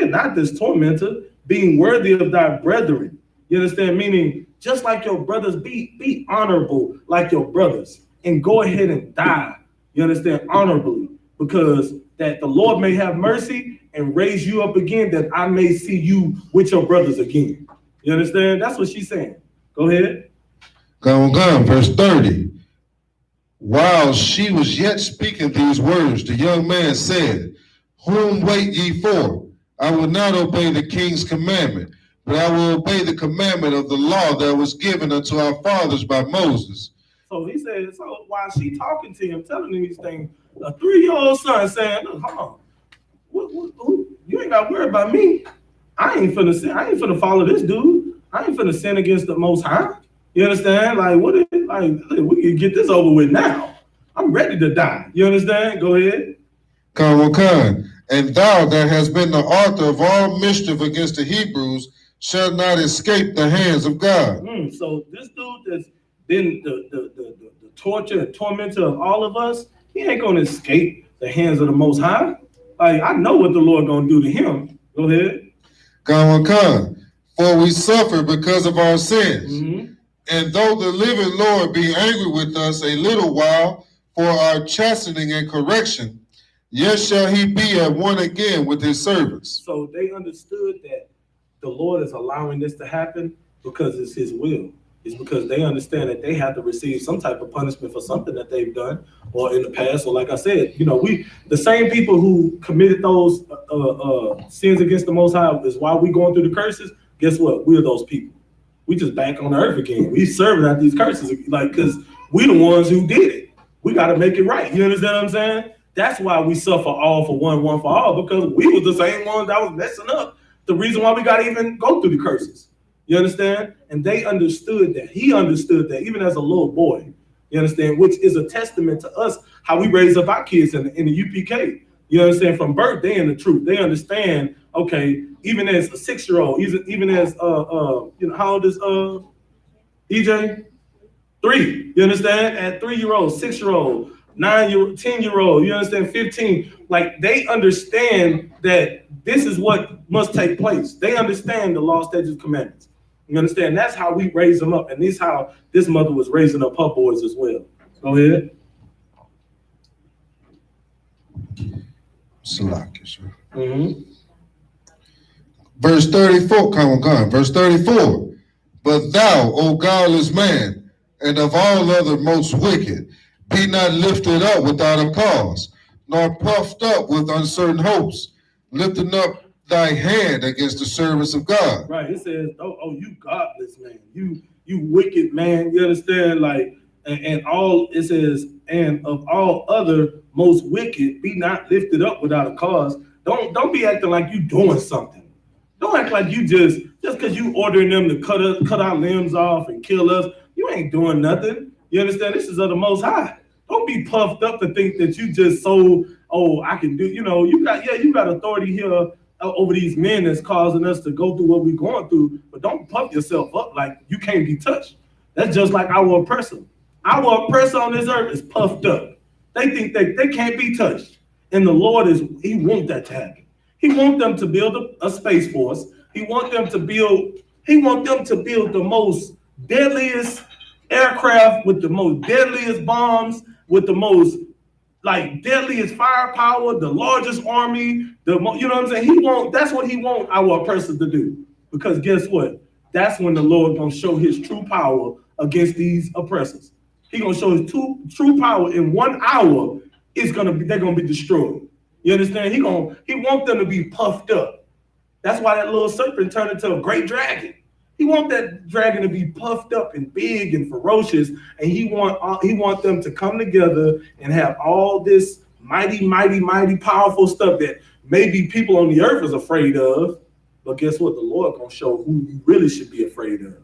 S1: not this tormentor, being worthy of thy brethren. You understand? Meaning, just like your brothers, be honorable like your brothers, and go ahead and die. You understand? Honorably, because that the Lord may have mercy and raise you up again, that I may see you with your brothers again. You understand? That's what she's saying. Go ahead.
S3: Go on, verse 30. While she was yet speaking these words, the young man said, whom wait ye for? I will not obey the king's commandment, but I will obey the commandment of the law that was given unto our fathers by Moses.
S1: So he said, so while she talking to him, telling him these things, a 3-year-old son saying, look, hold on, you ain't got to worry about me. I ain't finna sin. I ain't finna follow this dude. I ain't finna sin against the Most High. You understand? Like, we can get this over with now. I'm ready to die. You understand? Go ahead.
S3: Come on. And thou that hast been the author of all mischief against the Hebrews shall not escape the hands of God.
S1: So this dude that's been the torture and tormentor of all of us, he ain't gonna escape the hands of the Most High. Like, I know what the Lord gonna do to him. Go ahead.
S3: Come. For we suffer because of our sins. And though the living Lord be angry with us a little while for our chastening and correction, yet shall he be at one again with his servants.
S1: So they understood that the Lord is allowing this to happen because it's his will. It's because they understand that they have to receive some type of punishment for something that they've done or in the past. Or like I said, the same people who committed those sins against the Most High is why we going through the curses. Guess what? We're those people. We just back on the earth again. We serving out these curses, like, because we the ones who did it. We got to make it right. You understand what I'm saying? That's why we suffer all for one for all, because we was the same ones that was messing up. The reason why we got to even go through the curses. You understand? And they understood that. He understood that even as a little boy. You understand? Which is a testament to us, how we raise up our kids in the UPK. You understand? From birth, they in the truth. They understand, okay, even as a 6-year-old, even as, how old is EJ? 3. You understand? At 3-year-old, 6-year-old, 9-year-old, 10-year-old, you understand? 15. Like, they understand that this is what must take place. They understand the law, statutes, commandments. You understand? That's how we raise them up. And this is how this mother was raising up her boys as well. Go ahead.
S3: Verse 34, come on. Verse 34. But thou, O godless man, and of all other most wicked, be not lifted up without a cause, nor puffed up with uncertain hopes, lifting up thy hand against the servants of God.
S1: Right. It says, oh, you godless man, you wicked man. You understand? Like, and all it says, and of all other most wicked, be not lifted up without a cause. Don't be acting like you doing something. Don't act like you just because you ordering them to cut our limbs off and kill us. You ain't doing nothing. You understand? This is of the Most High. Don't be puffed up to think that you just I can do. You got authority here over these men that's causing us to go through what we're going through. But don't puff yourself up like you can't be touched. That's just like our oppressor. Our oppressor on this earth is puffed up. They think they can't be touched. And the Lord he wants that to happen. He wants them to build a space force. He wants them to build the most deadliest aircraft with the most deadliest bombs, with the most deadliest firepower, the largest army, you know what I'm saying? That's what he wants our oppressors to do. Because guess what? That's when the Lord gonna show his true power against these oppressors. He gonna show his true power in 1 hour. They're gonna be destroyed. You understand? He wants them to be puffed up. That's why that little serpent turned into a great dragon. He wants that dragon to be puffed up and big and ferocious, and he want them to come together and have all this mighty, mighty, mighty powerful stuff that maybe people on the earth is afraid of. But guess what? The Lord gonna show who you really should be afraid of.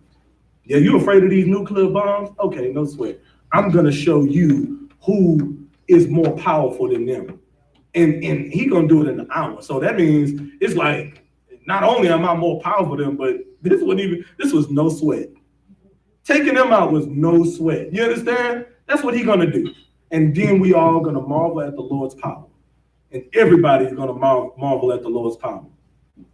S1: Yeah, you afraid of these nuclear bombs? Okay, no sweat. I'm gonna show you who is more powerful than them. And he gonna do it in an hour. So that means it's like not only am I more powerful than them, but this was no sweat. Taking them out was no sweat. You understand? That's what he's gonna do. And then we all gonna marvel at the Lord's power. And everybody is gonna marvel at the Lord's power.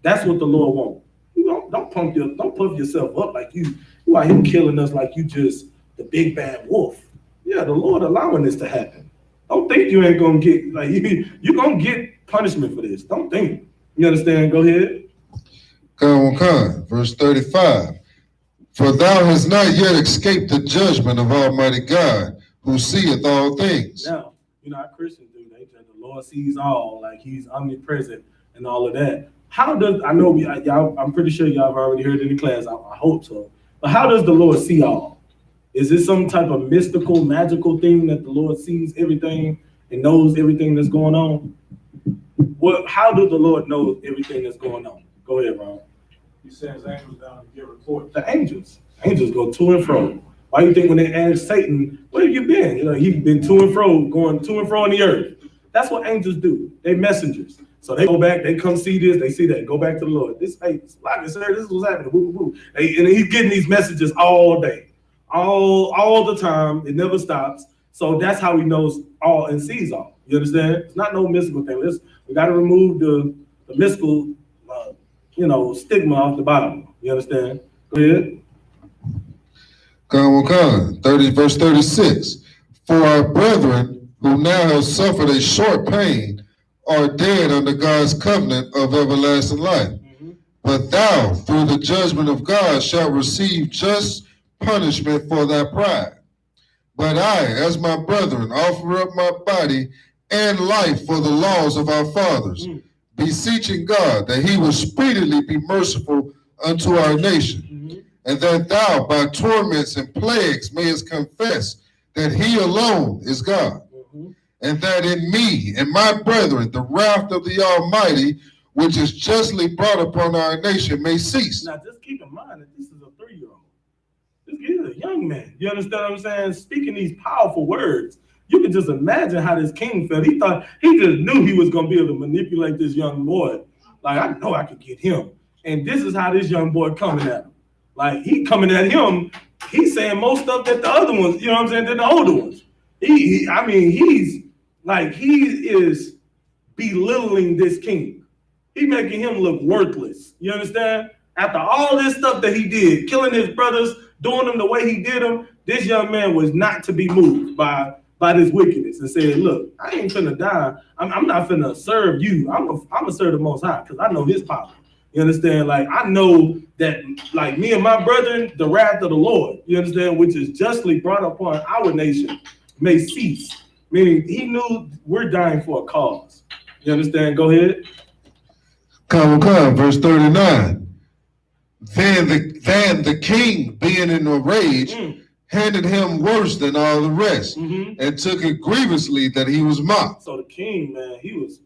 S1: That's what the Lord wants. You don't puff yourself up like you out here killing us like you just the big bad wolf. Yeah, the Lord allowing this to happen. Don't think you ain't gonna get like you're gonna get punishment for this. Don't think. You understand? Go ahead.
S3: Verse 35. For thou hast not yet escaped the judgment of Almighty God, who seeth all things.
S1: Now, our Christians do. They say the Lord sees all, like he's omnipresent and all of that. How does, I know y'all, I'm pretty sure y'all have already heard in the class, I hope so. But how does the Lord see all? Is this some type of mystical, magical thing that the Lord sees everything and knows everything that's going on? How does the Lord know everything that's going on? Go ahead, Ron.
S5: He sends angels down to give reports.
S1: The angels go to and fro. Why do you think when they asked Satan, where have you been? He's been to and fro, going to and fro on the earth. That's what angels do. They messengers. So they go back, they come see this, they see that, go back to the Lord. This, hey, like I said, this is what's happening. Woo, woo, woo. And he's getting these messages all day, all the time. It never stops. So that's how he knows all and sees all. You understand? It's not no mystical thing. We got to remove the mystical, stigma off the Bible. You understand? Go ahead.
S3: Verse 36. For our brethren who now have suffered a short pain are dead under God's covenant of everlasting life. Mm-hmm. But thou, through the judgment of God, shalt receive just punishment for thy pride. But I, as my brethren, offer up my body and life for the laws of our fathers, beseeching God that he will speedily be merciful unto our nation, and that thou, by torments and plagues, mayest confess that he alone is God, and that in me and my brethren the wrath of the Almighty, which is justly brought upon our nation, may cease.
S1: Now, just keep in mind that this is a 3-year-old. This is a young man. You understand what I'm saying? Speaking these powerful words. You can just imagine how this king felt. He just knew he was going to be able to manipulate this young boy. Like, I know I could get him. And this is how this young boy coming at him. Like, he coming at him, he's saying more stuff that the other ones, you know what I'm saying, than the older ones. He is belittling this king. He making him look worthless. You understand? After all this stuff that he did, killing his brothers, doing them the way he did them, this young man was not to be moved by this wickedness and said, look, I ain't finna die. I'm not finna serve you. I'm gonna serve the Most High because I know his power. You understand? Like, I know that, like, me and my brethren, the wrath of the Lord, you understand, which is justly brought upon our nation, may cease. Meaning he knew we're dying for a cause. You understand? Go ahead.
S3: Verse 39. Then the king, being in a rage, handed him worse than all the rest, and took it grievously that he was mocked.
S1: So the king, man, he was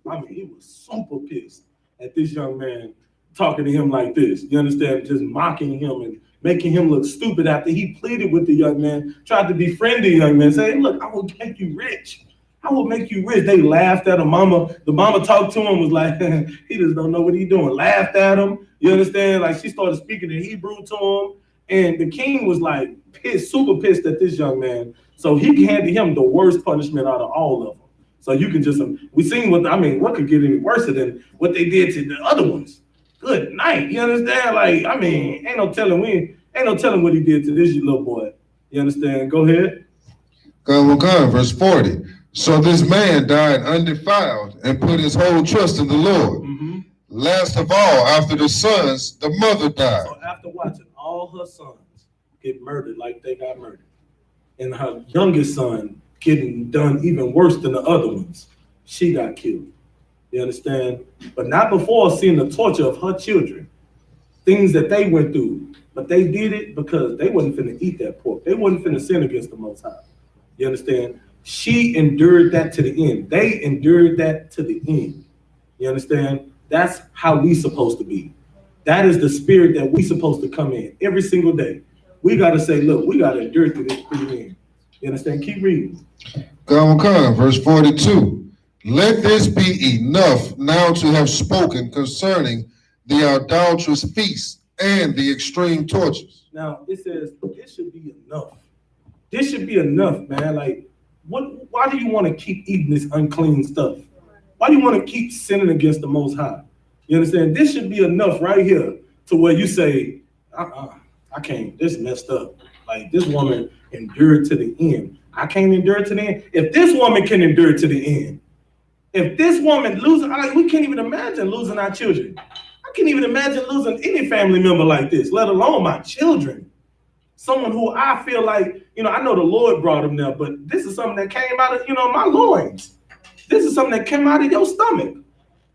S1: super pissed at this young man talking to him like this. You understand? Just mocking him and making him look stupid after he pleaded with the young man, tried to befriend the young man, saying, look, I will make you rich. I will make you rich. They laughed at him. The mama talked to him, was like, he just don't know what he's doing. Laughed at him. You understand? Like, she started speaking in Hebrew to him. And the king was like pissed, super pissed at this young man. So he handed him the worst punishment out of all of them. So you can just, we seen what could get any worse than what they did to the other ones. Good night. You understand? Like, ain't no telling what he did to this little boy. You understand? Go ahead.
S3: Verse 40. So this man died undefiled and put his whole trust in the Lord. Last of all, after the sons, the mother died.
S1: So after watching all her sons get murdered like they got murdered, and her youngest son getting done even worse than the other ones, she got killed. You understand? But not before seeing the torture of her children, things that they went through. But they did it because they wasn't finna eat that pork. They wasn't finna sin against the Most High. You understand? She endured that to the end. They endured that to the end. You understand? That's how we supposed to be. That is the spirit that we supposed to come in every single day. We got to say, look, we got to endure to this to the end. You understand? Keep reading.
S3: Verse 42. Let this be enough now to have spoken concerning the idolatrous feasts, and the extreme tortures.
S1: Now it says this should be enough. This should be enough, man. Like, why do you want to keep eating this unclean stuff? Why do you want to keep sinning against the Most High? You understand? This should be enough right here to where you say, I can't, this messed up. Like, this woman endured to the end. I can't endure to the end. If this woman can endure to the end, if this woman losing, like, we can't even imagine losing our children. I can't even imagine losing any family member like this, let alone my children. Someone who I feel like, I know the Lord brought them there, but this is something that came out of, my loins. This is something that came out of your stomach.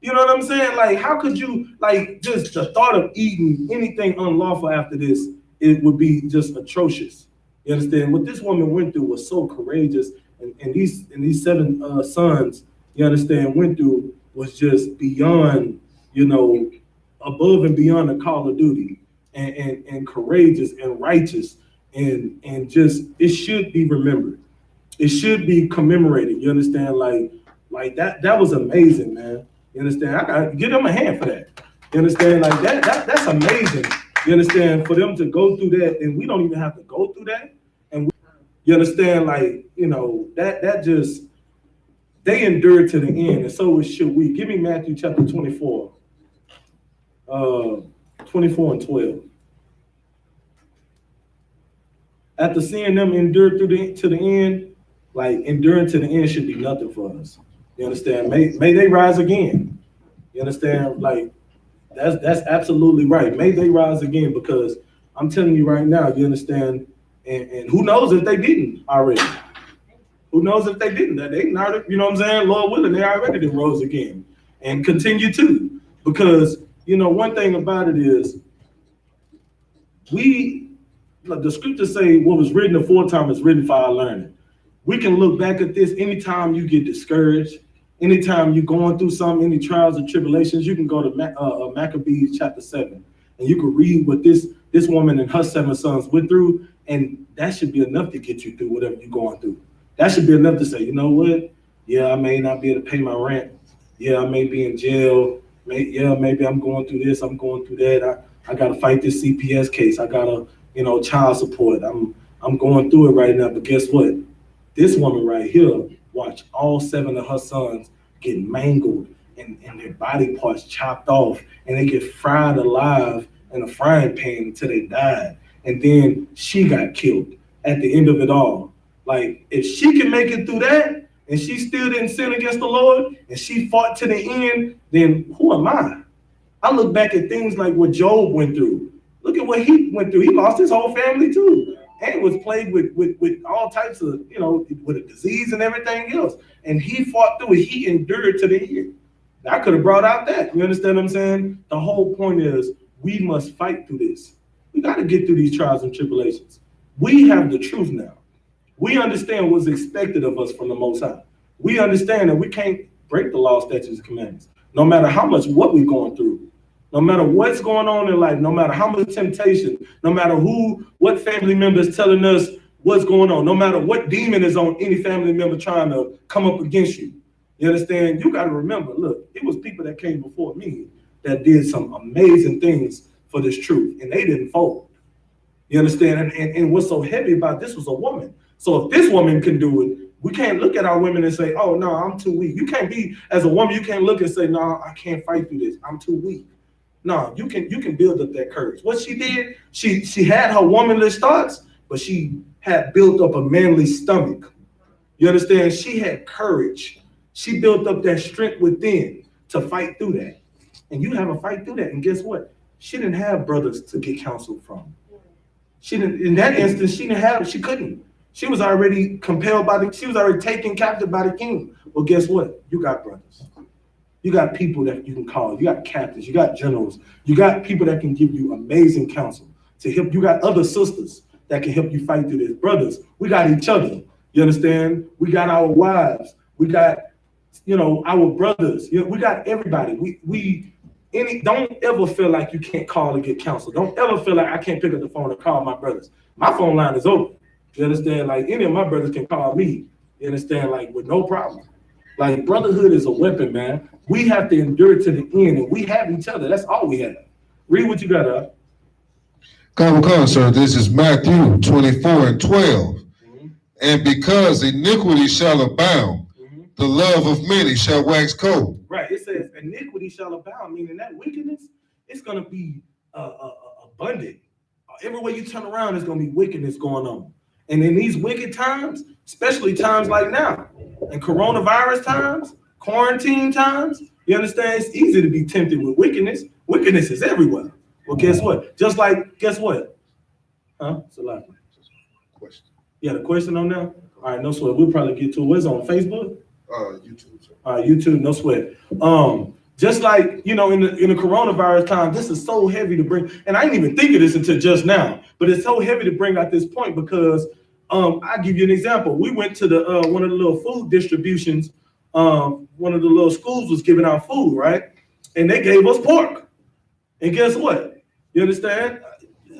S1: You know what I'm saying? Like, how could you, like, just the thought of eating anything unlawful after this, it would be just atrocious. You understand? What this woman went through was so courageous, and these 7 sons, you understand, went through was just beyond, above and beyond the call of duty, and courageous and righteous, and just, it should be remembered. It should be commemorated. You understand? Like that was amazing, man. You understand? I gotta give them a hand for that. You understand? Like that's amazing. You understand? For them to go through that, and we don't even have to go through that. And you understand? Like, that just, they endured to the end, and so should we. Give me Matthew chapter 24, 24 and 12. After seeing them endure to the end, like, enduring to the end should be nothing for us. You understand? May they rise again. You understand? Like, that's absolutely right. May they rise again, because I'm telling you right now, you understand? And who knows if they didn't already? Who knows if they didn't? That they not, you know what I'm saying? Lord willing, they already did rose again and continue to. Because, one thing about it is, the scriptures say what was written aforetime is written for our learning. We can look back at this anytime you get discouraged, anytime you're going through any trials and tribulations. You can go to Maccabees chapter 7, and you can read what this woman and her 7 sons went through, and that should be enough to get you through whatever you're going through. That should be enough to say, you know what? Yeah, I may not be able to pay my rent. Yeah, I may be in jail. Maybe I'm going through this. I'm going through that. I got to fight this CPS case. I got to, child support. I'm going through it right now. But guess what? This woman right here watched all 7 of her sons get mangled and their body parts chopped off, and they get fried alive in a frying pan until they died. And then she got killed at the end of it all. Like, if she can make it through that, and she still didn't sin against the Lord, and she fought to the end, then who am I? I look back at things like what Job went through. Look at what he went through. He lost his whole family too, and was plagued with all types of, with a disease and everything else. And he fought through it. He endured to the end. I could have brought out that. You understand what I'm saying? The whole point is, we must fight through this. We got to get through these trials and tribulations. We have the truth now. We understand what's expected of us from the Most High. We understand that we can't break the law, statutes, and commandments, no matter how much what we're going through, no matter what's going on in life, no matter how much temptation, no matter what family member is telling us what's going on, no matter what demon is on any family member trying to come up against you. You understand? You got to remember, look, it was people that came before me that did some amazing things for this truth, and they didn't fold. You understand? And what's so heavy about this was a woman. So if this woman can do it, we can't look at our women and say, oh, no, I'm too weak. You can't be, as a woman, you can't look and say, no, I can't fight through this. I'm too weak. No, you can build up that courage. What she did, she had her womanly thoughts, but she had built up a manly stomach. You understand? She had courage. She built up that strength within to fight through that. And you have a fight through that. And guess what? She didn't have brothers to get counsel from. She didn't, in that instance, she couldn't. She was already she was already taken captive by the king. Well, guess what? You got brothers. You got people that you can call. You got captains. You got generals. You got people that can give you amazing counsel to help. You got other sisters that can help you fight through this. Brothers, we got each other. You understand? We got our wives. We got, our brothers. We got everybody. Don't ever feel like you can't call to get counsel. Don't ever feel like I can't pick up the phone and call my brothers. My phone line is open. You understand? Like, any of my brothers can call me. You understand? Like, with no problem. Like brotherhood is a weapon, man. We have to endure to the end, and we have each other. That's all we have. Read what you got up.
S3: Come, sir. This is Matthew 24:12. And because iniquity shall abound, the love of many shall wax cold.
S1: Right. It says iniquity shall abound, meaning that wickedness, it's going to be abundant. Everywhere you turn around, there's going to be wickedness going on. And in these wicked times, especially times like now, and coronavirus times, quarantine times, you understand? It's easy to be tempted with wickedness. Wickedness is everywhere. Well, guess what? Guess what? Huh? It's a lot.
S3: Question.
S1: You had a question on there? All right, no sweat. We'll probably get to it. What's on Facebook?
S3: YouTube, sir.
S1: All right, YouTube, no sweat. Just like, in the coronavirus time, this is so heavy to bring, and I didn't even think of this until just now, but it's so heavy to bring out this point because I'll give you an example. We went to the one of the little food distributions. One of the little schools was giving out food, right? And they gave us pork. And guess what? You understand?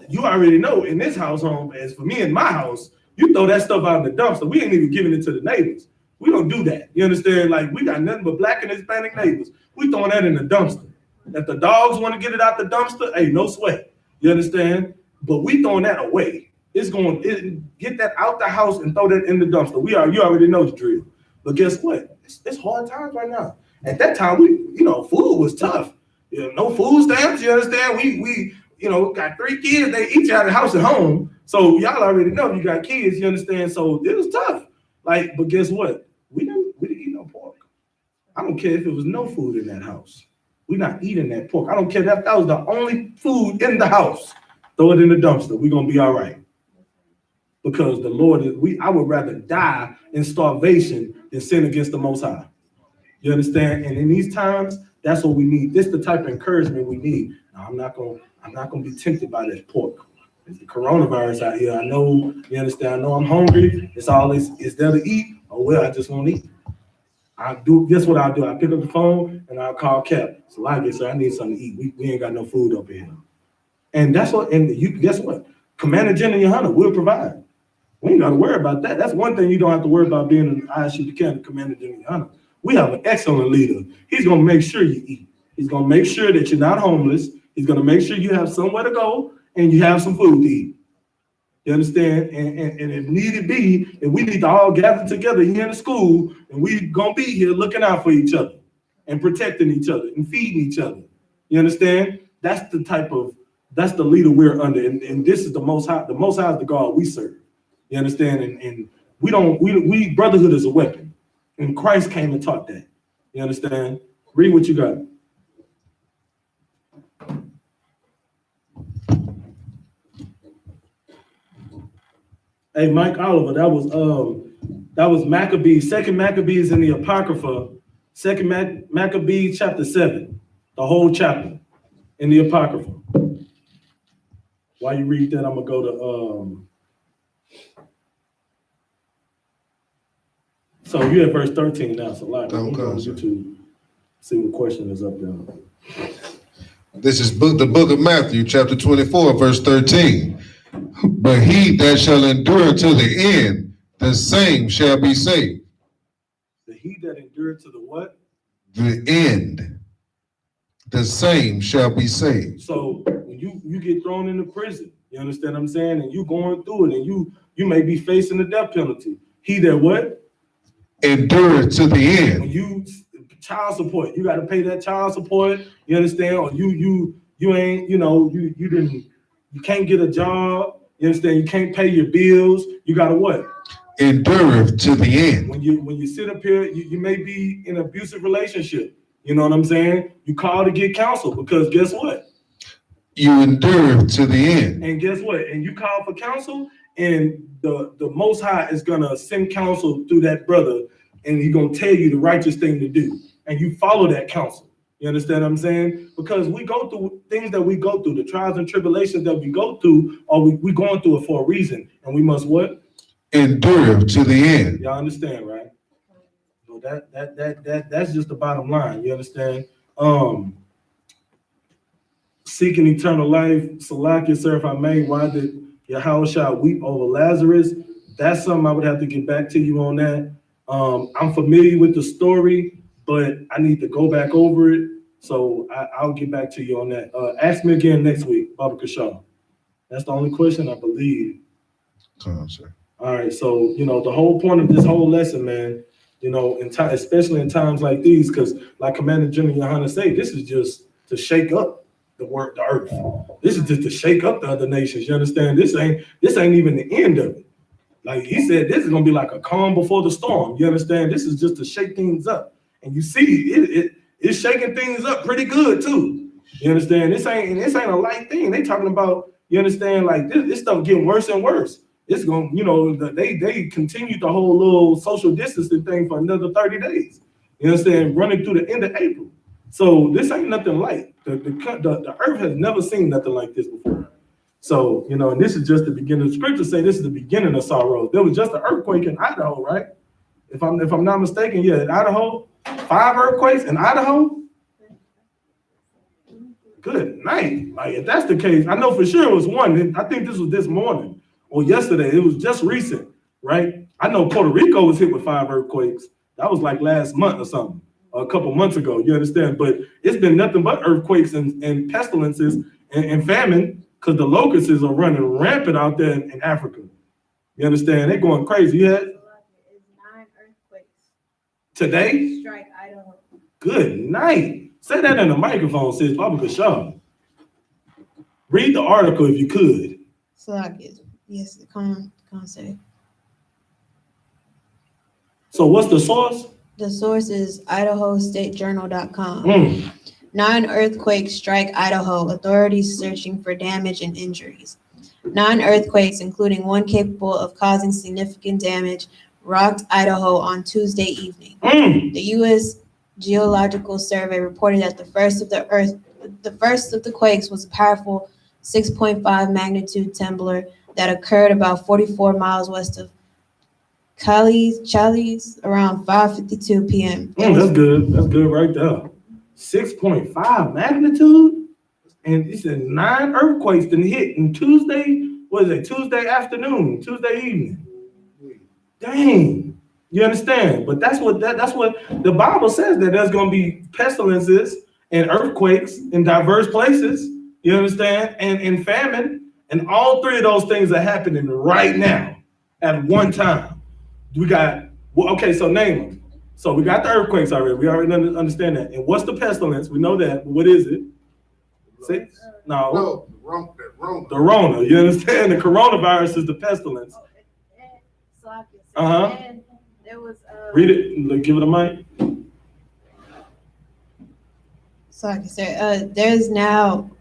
S1: You already know in this household, as for me in my house, you throw that stuff out in the dumpster. We ain't even giving it to the neighbors. We don't do that. You understand? Like, we got nothing but black and Hispanic neighbors. We throwing that in the dumpster. If the dogs want to get it out the dumpster, hey, no sweat. You understand? But we throwing that away. Get that out the house and throw that in the dumpster. You already know the drill. But guess what? It's hard times right now. At that time, food was tough. No food stamps. You understand? We got 3 kids. They each had a house at home. So y'all already know you got kids. You understand? So it was tough. But guess what? We didn't eat no pork. I don't care if it was no food in that house. We're not eating that pork. I don't care if that was the only food in the house. Throw it in the dumpster. We're gonna be all right. Because the Lord I would rather die in starvation than sin against the Most High. You understand? And in these times, that's what we need. This is the type of encouragement we need. Now, I'm not gonna be tempted by this pork. It's the coronavirus out here. I know, you understand, I know I'm hungry. It's there to eat. Oh, well, I just won't eat. Guess what I'll do? I pick up the phone and I'll call Cap. So I guess I need something to eat. We ain't got no food up here. And guess what? Commander General YAHANNA will provide. We ain't got to worry about that. That's one thing you don't have to worry about being an I.S.U.P.K Commander General YAHANNA. We have an excellent leader. He's going to make sure you eat. He's going to make sure that you're not homeless. He's going to make sure you have somewhere to go and you have some food to eat. You understand? And if needed be, and we need to all gather together here in the school, and we're going to be here looking out for each other and protecting each other and feeding each other. You understand? That's the leader we're under. And this is the Most High. The Most High is the God we serve. You understand? And we brotherhood is a weapon. And Christ came and taught that. You understand? Read what you got. Hey, Mike Oliver, that was Maccabees, 2 Maccabees in the Apocrypha, 2 Maccabees chapter 7, the whole chapter in the Apocrypha. While you read that, I'm gonna go to so you at verse 13 now, so like I'm going to see what question is up there.
S3: This is the book of Matthew, chapter 24, verse 13. But he that shall endure to the end, the same shall be saved.
S1: He that endured to the what?
S3: The end, the same shall be saved.
S1: So when you get thrown into prison, you understand what I'm saying? And you going through it, and you may be facing the death penalty. He that what?
S3: Endure to the end.
S1: When you child support, you got to pay that child support. You understand? Or you ain't, you can't get a job. You understand? You can't pay your bills. You got to what?
S3: Endure to the end.
S1: When you sit up here, you may be in an abusive relationship. You know what I'm saying? You call to get counsel because guess what?
S3: You endure to the end.
S1: And guess what? And you call for counsel, and the Most High is gonna send counsel through that brother, and he's gonna tell you the righteous thing to do, and you follow that counsel. You understand what I'm saying? Because we go through things that we go through, the trials and tribulations that we go through, or we going through it for a reason, and we must what?
S3: Endure to the end.
S1: Y'all understand, right? So that's just the bottom line. You understand? Seeking eternal life, Salakia, sir, if I may, why did Yahweh weep over Lazarus? That's something I would have to get back to you on that. I'm familiar with the story, but I need to go back over it. So I'll get back to you on that. Ask me again next week, Baba Kashaw. That's the only question, I believe.
S3: Come on, sir.
S1: All right, so the whole point of this whole lesson, man, especially in times like these, because like Commander General YAHANNA say, this is just to shake up the earth. This is just to shake up the other nations. You understand? This ain't even the end of it. Like he said, this is gonna be like a calm before the storm. You understand? This is just to shake things up, and you see it's shaking things up pretty good too. You understand? This ain't a light thing. They talking about. You understand? Like this stuff getting worse and worse. It's going, they continue the whole little social distancing thing for another 30 days. You understand? Running through the end of April. So this ain't nothing light. The earth has never seen nothing like this before. So, and this is just the beginning. The scriptures say this is the beginning of sorrows. There was just an earthquake in Idaho, right? If I'm not mistaken, yeah, in Idaho, 5 earthquakes in Idaho. Good night. Like if that's the case, I know for sure it was one. I think this was this morning. Or yesterday, it was just recent, right? I know Puerto Rico was hit with 5 earthquakes. That was like last month or something, or a couple months ago, you understand? But it's been nothing but earthquakes and pestilences and famine, because the locusts are running rampant out there in Africa. You understand? They're going crazy. Yeah.
S7: It's 9 earthquakes.
S1: Today?
S7: Strike Idaho.
S1: Good night. Say that in the microphone, sis, Baba Kashaw. Read the article if you could.
S2: Yes, come say.
S1: So what's the source?
S2: The source is IdahoStateJournal.com. 9 earthquakes strike Idaho. Authorities searching for damage and injuries. 9 earthquakes, including one capable of causing significant damage, rocked Idaho on Tuesday evening. The U.S. Geological Survey reported that the first of the quakes was a powerful 6.5 magnitude trembler that occurred about 44 miles west of Chalice around 5:52 p.m.
S1: That's good. That's good right there. 6.5 magnitude, and it said 9 earthquakes didn't hit in Tuesday. What is it? Tuesday afternoon, Tuesday evening. Dang, you understand? But that's what the Bible says, that there's going to be pestilences and earthquakes in diverse places. You understand? And famine. And all 3 of those things are happening right now at one time. We got, so name them. So we got the earthquakes already. We already understand that. And what's the pestilence? We know that. But what is it? See? No. The Rona. You understand? The coronavirus is the pestilence.
S7: And there was
S1: Read it. Give it a mic.
S2: So like I said, there's now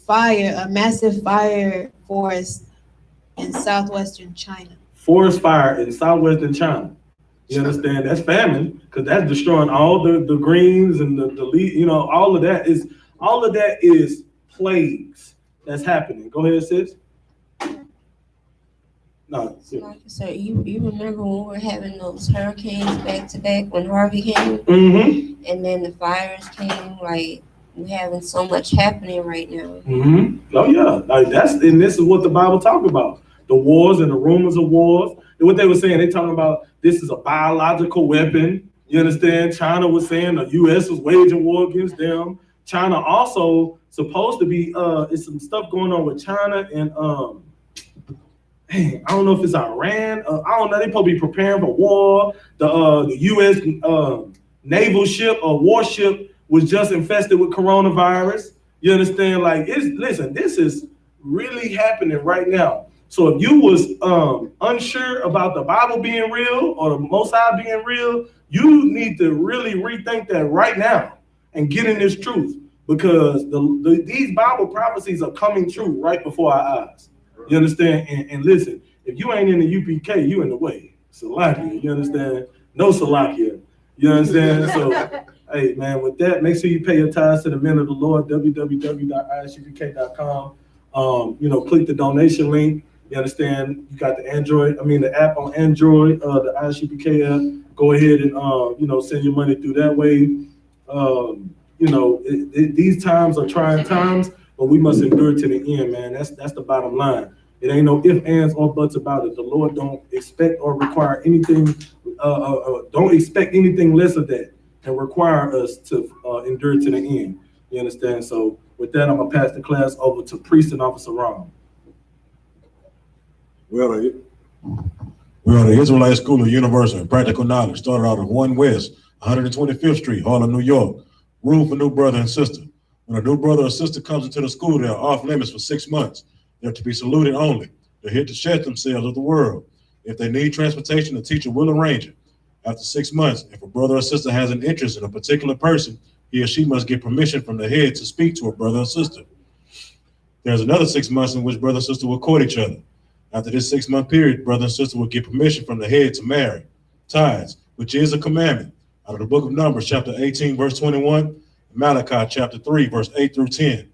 S2: a massive fire forest in southwestern China.
S1: Forest fire in southwestern China. You understand? That's famine, because that's destroying all the greens and the all of that is plagues that's happening. Go ahead, sis. No.
S6: So you remember when we were having those hurricanes back to back when Harvey came, and then the fires came. Like we're having so much happening right now.
S1: Oh yeah, like this is what the Bible talks about: the wars and the rumors of wars. And what they were saying, they talking about this is a biological weapon. You understand? China was saying the U.S. was waging war against them. China also supposed to be it's some stuff going on with China and I don't know if it's Iran. I don't know. They probably be preparing for war. The U.S. Naval ship or warship was just infested with coronavirus. You understand? Like, listen, this is really happening right now. So if you was unsure about the Bible being real or the Most High being real, you need to really rethink that right now and get in this truth, because these Bible prophecies are coming true right before our eyes. You understand? And listen, if you ain't in the UPK, you in the way. Salakia, you understand? No Salakia. You understand? So, hey, man, with that, make sure you pay your tithes to the men of the Lord, www.I.S.U.P.K.com. Click the donation link. You understand? You got the app on Android, the I.S.U.P.K app. Go ahead and, send your money through that way. These times are trying times, but we must endure to the end, man. That's the bottom line. It ain't no ifs, ands, or buts about it. The Lord don't expect or require anything don't expect anything less of that, and require us to endure to the end. You understand? So with that, I'm gonna pass the class over to Priest and Officer Ron.
S4: Well, the Israelite School of Universal and Practical Knowledge started out at 1 West, 125th Street, Harlem, New York. Room for new brother and sister. When a new brother or sister comes into the school, they are off limits for 6 months. They're to be saluted only. They're here to shed themselves of the world. If they need transportation, the teacher will arrange it. After 6 months, if a brother or sister has an interest in a particular person, he or she must get permission from the head to speak to a brother or sister. There's another 6 months in which brother and sister will court each other. After this 6-month period, brother and sister will get permission from the head to marry. Tithes, which is a commandment, out of the book of Numbers, chapter 18, verse 21, Malachi, chapter 3, verse 8 through 10,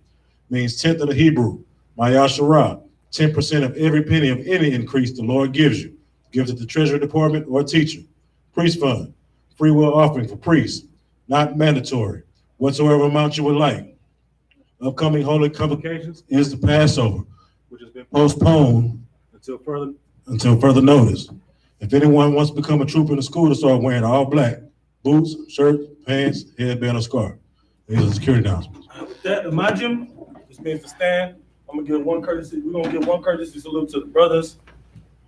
S4: means 10th of the Hebrew, Mayasharah, 10% of every penny of any increase the Lord gives you. Gives it to the Treasury Department or teacher. Priest fund, free will offering for priests, not mandatory, whatsoever amount you would like. Upcoming holy convocations is the Passover, which has been postponed until further notice. If anyone wants to become a trooper in the school, to start wearing all black, boots, shirt, pants, headband, or scarf. These are security announcements.
S1: With that, Imagine, this means to stand. We're gonna give one courtesy salute to the brothers.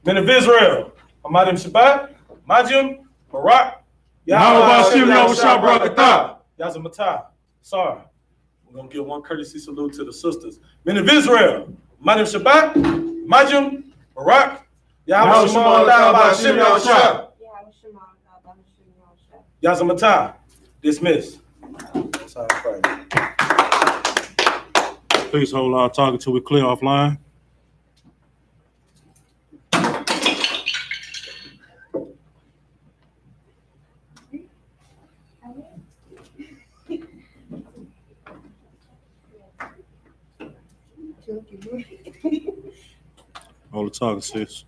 S1: Men of Israel, Amadim Shabbat, Majim, Barak, Yazamata. Sorry. We're gonna give one courtesy salute to the sisters. Men of Israel, Amadim Shabbat, Majim, Barak, Yazamata. Dismiss. That's how I pray.
S4: Please hold our talk until we clear offline. Hold the talk, sis.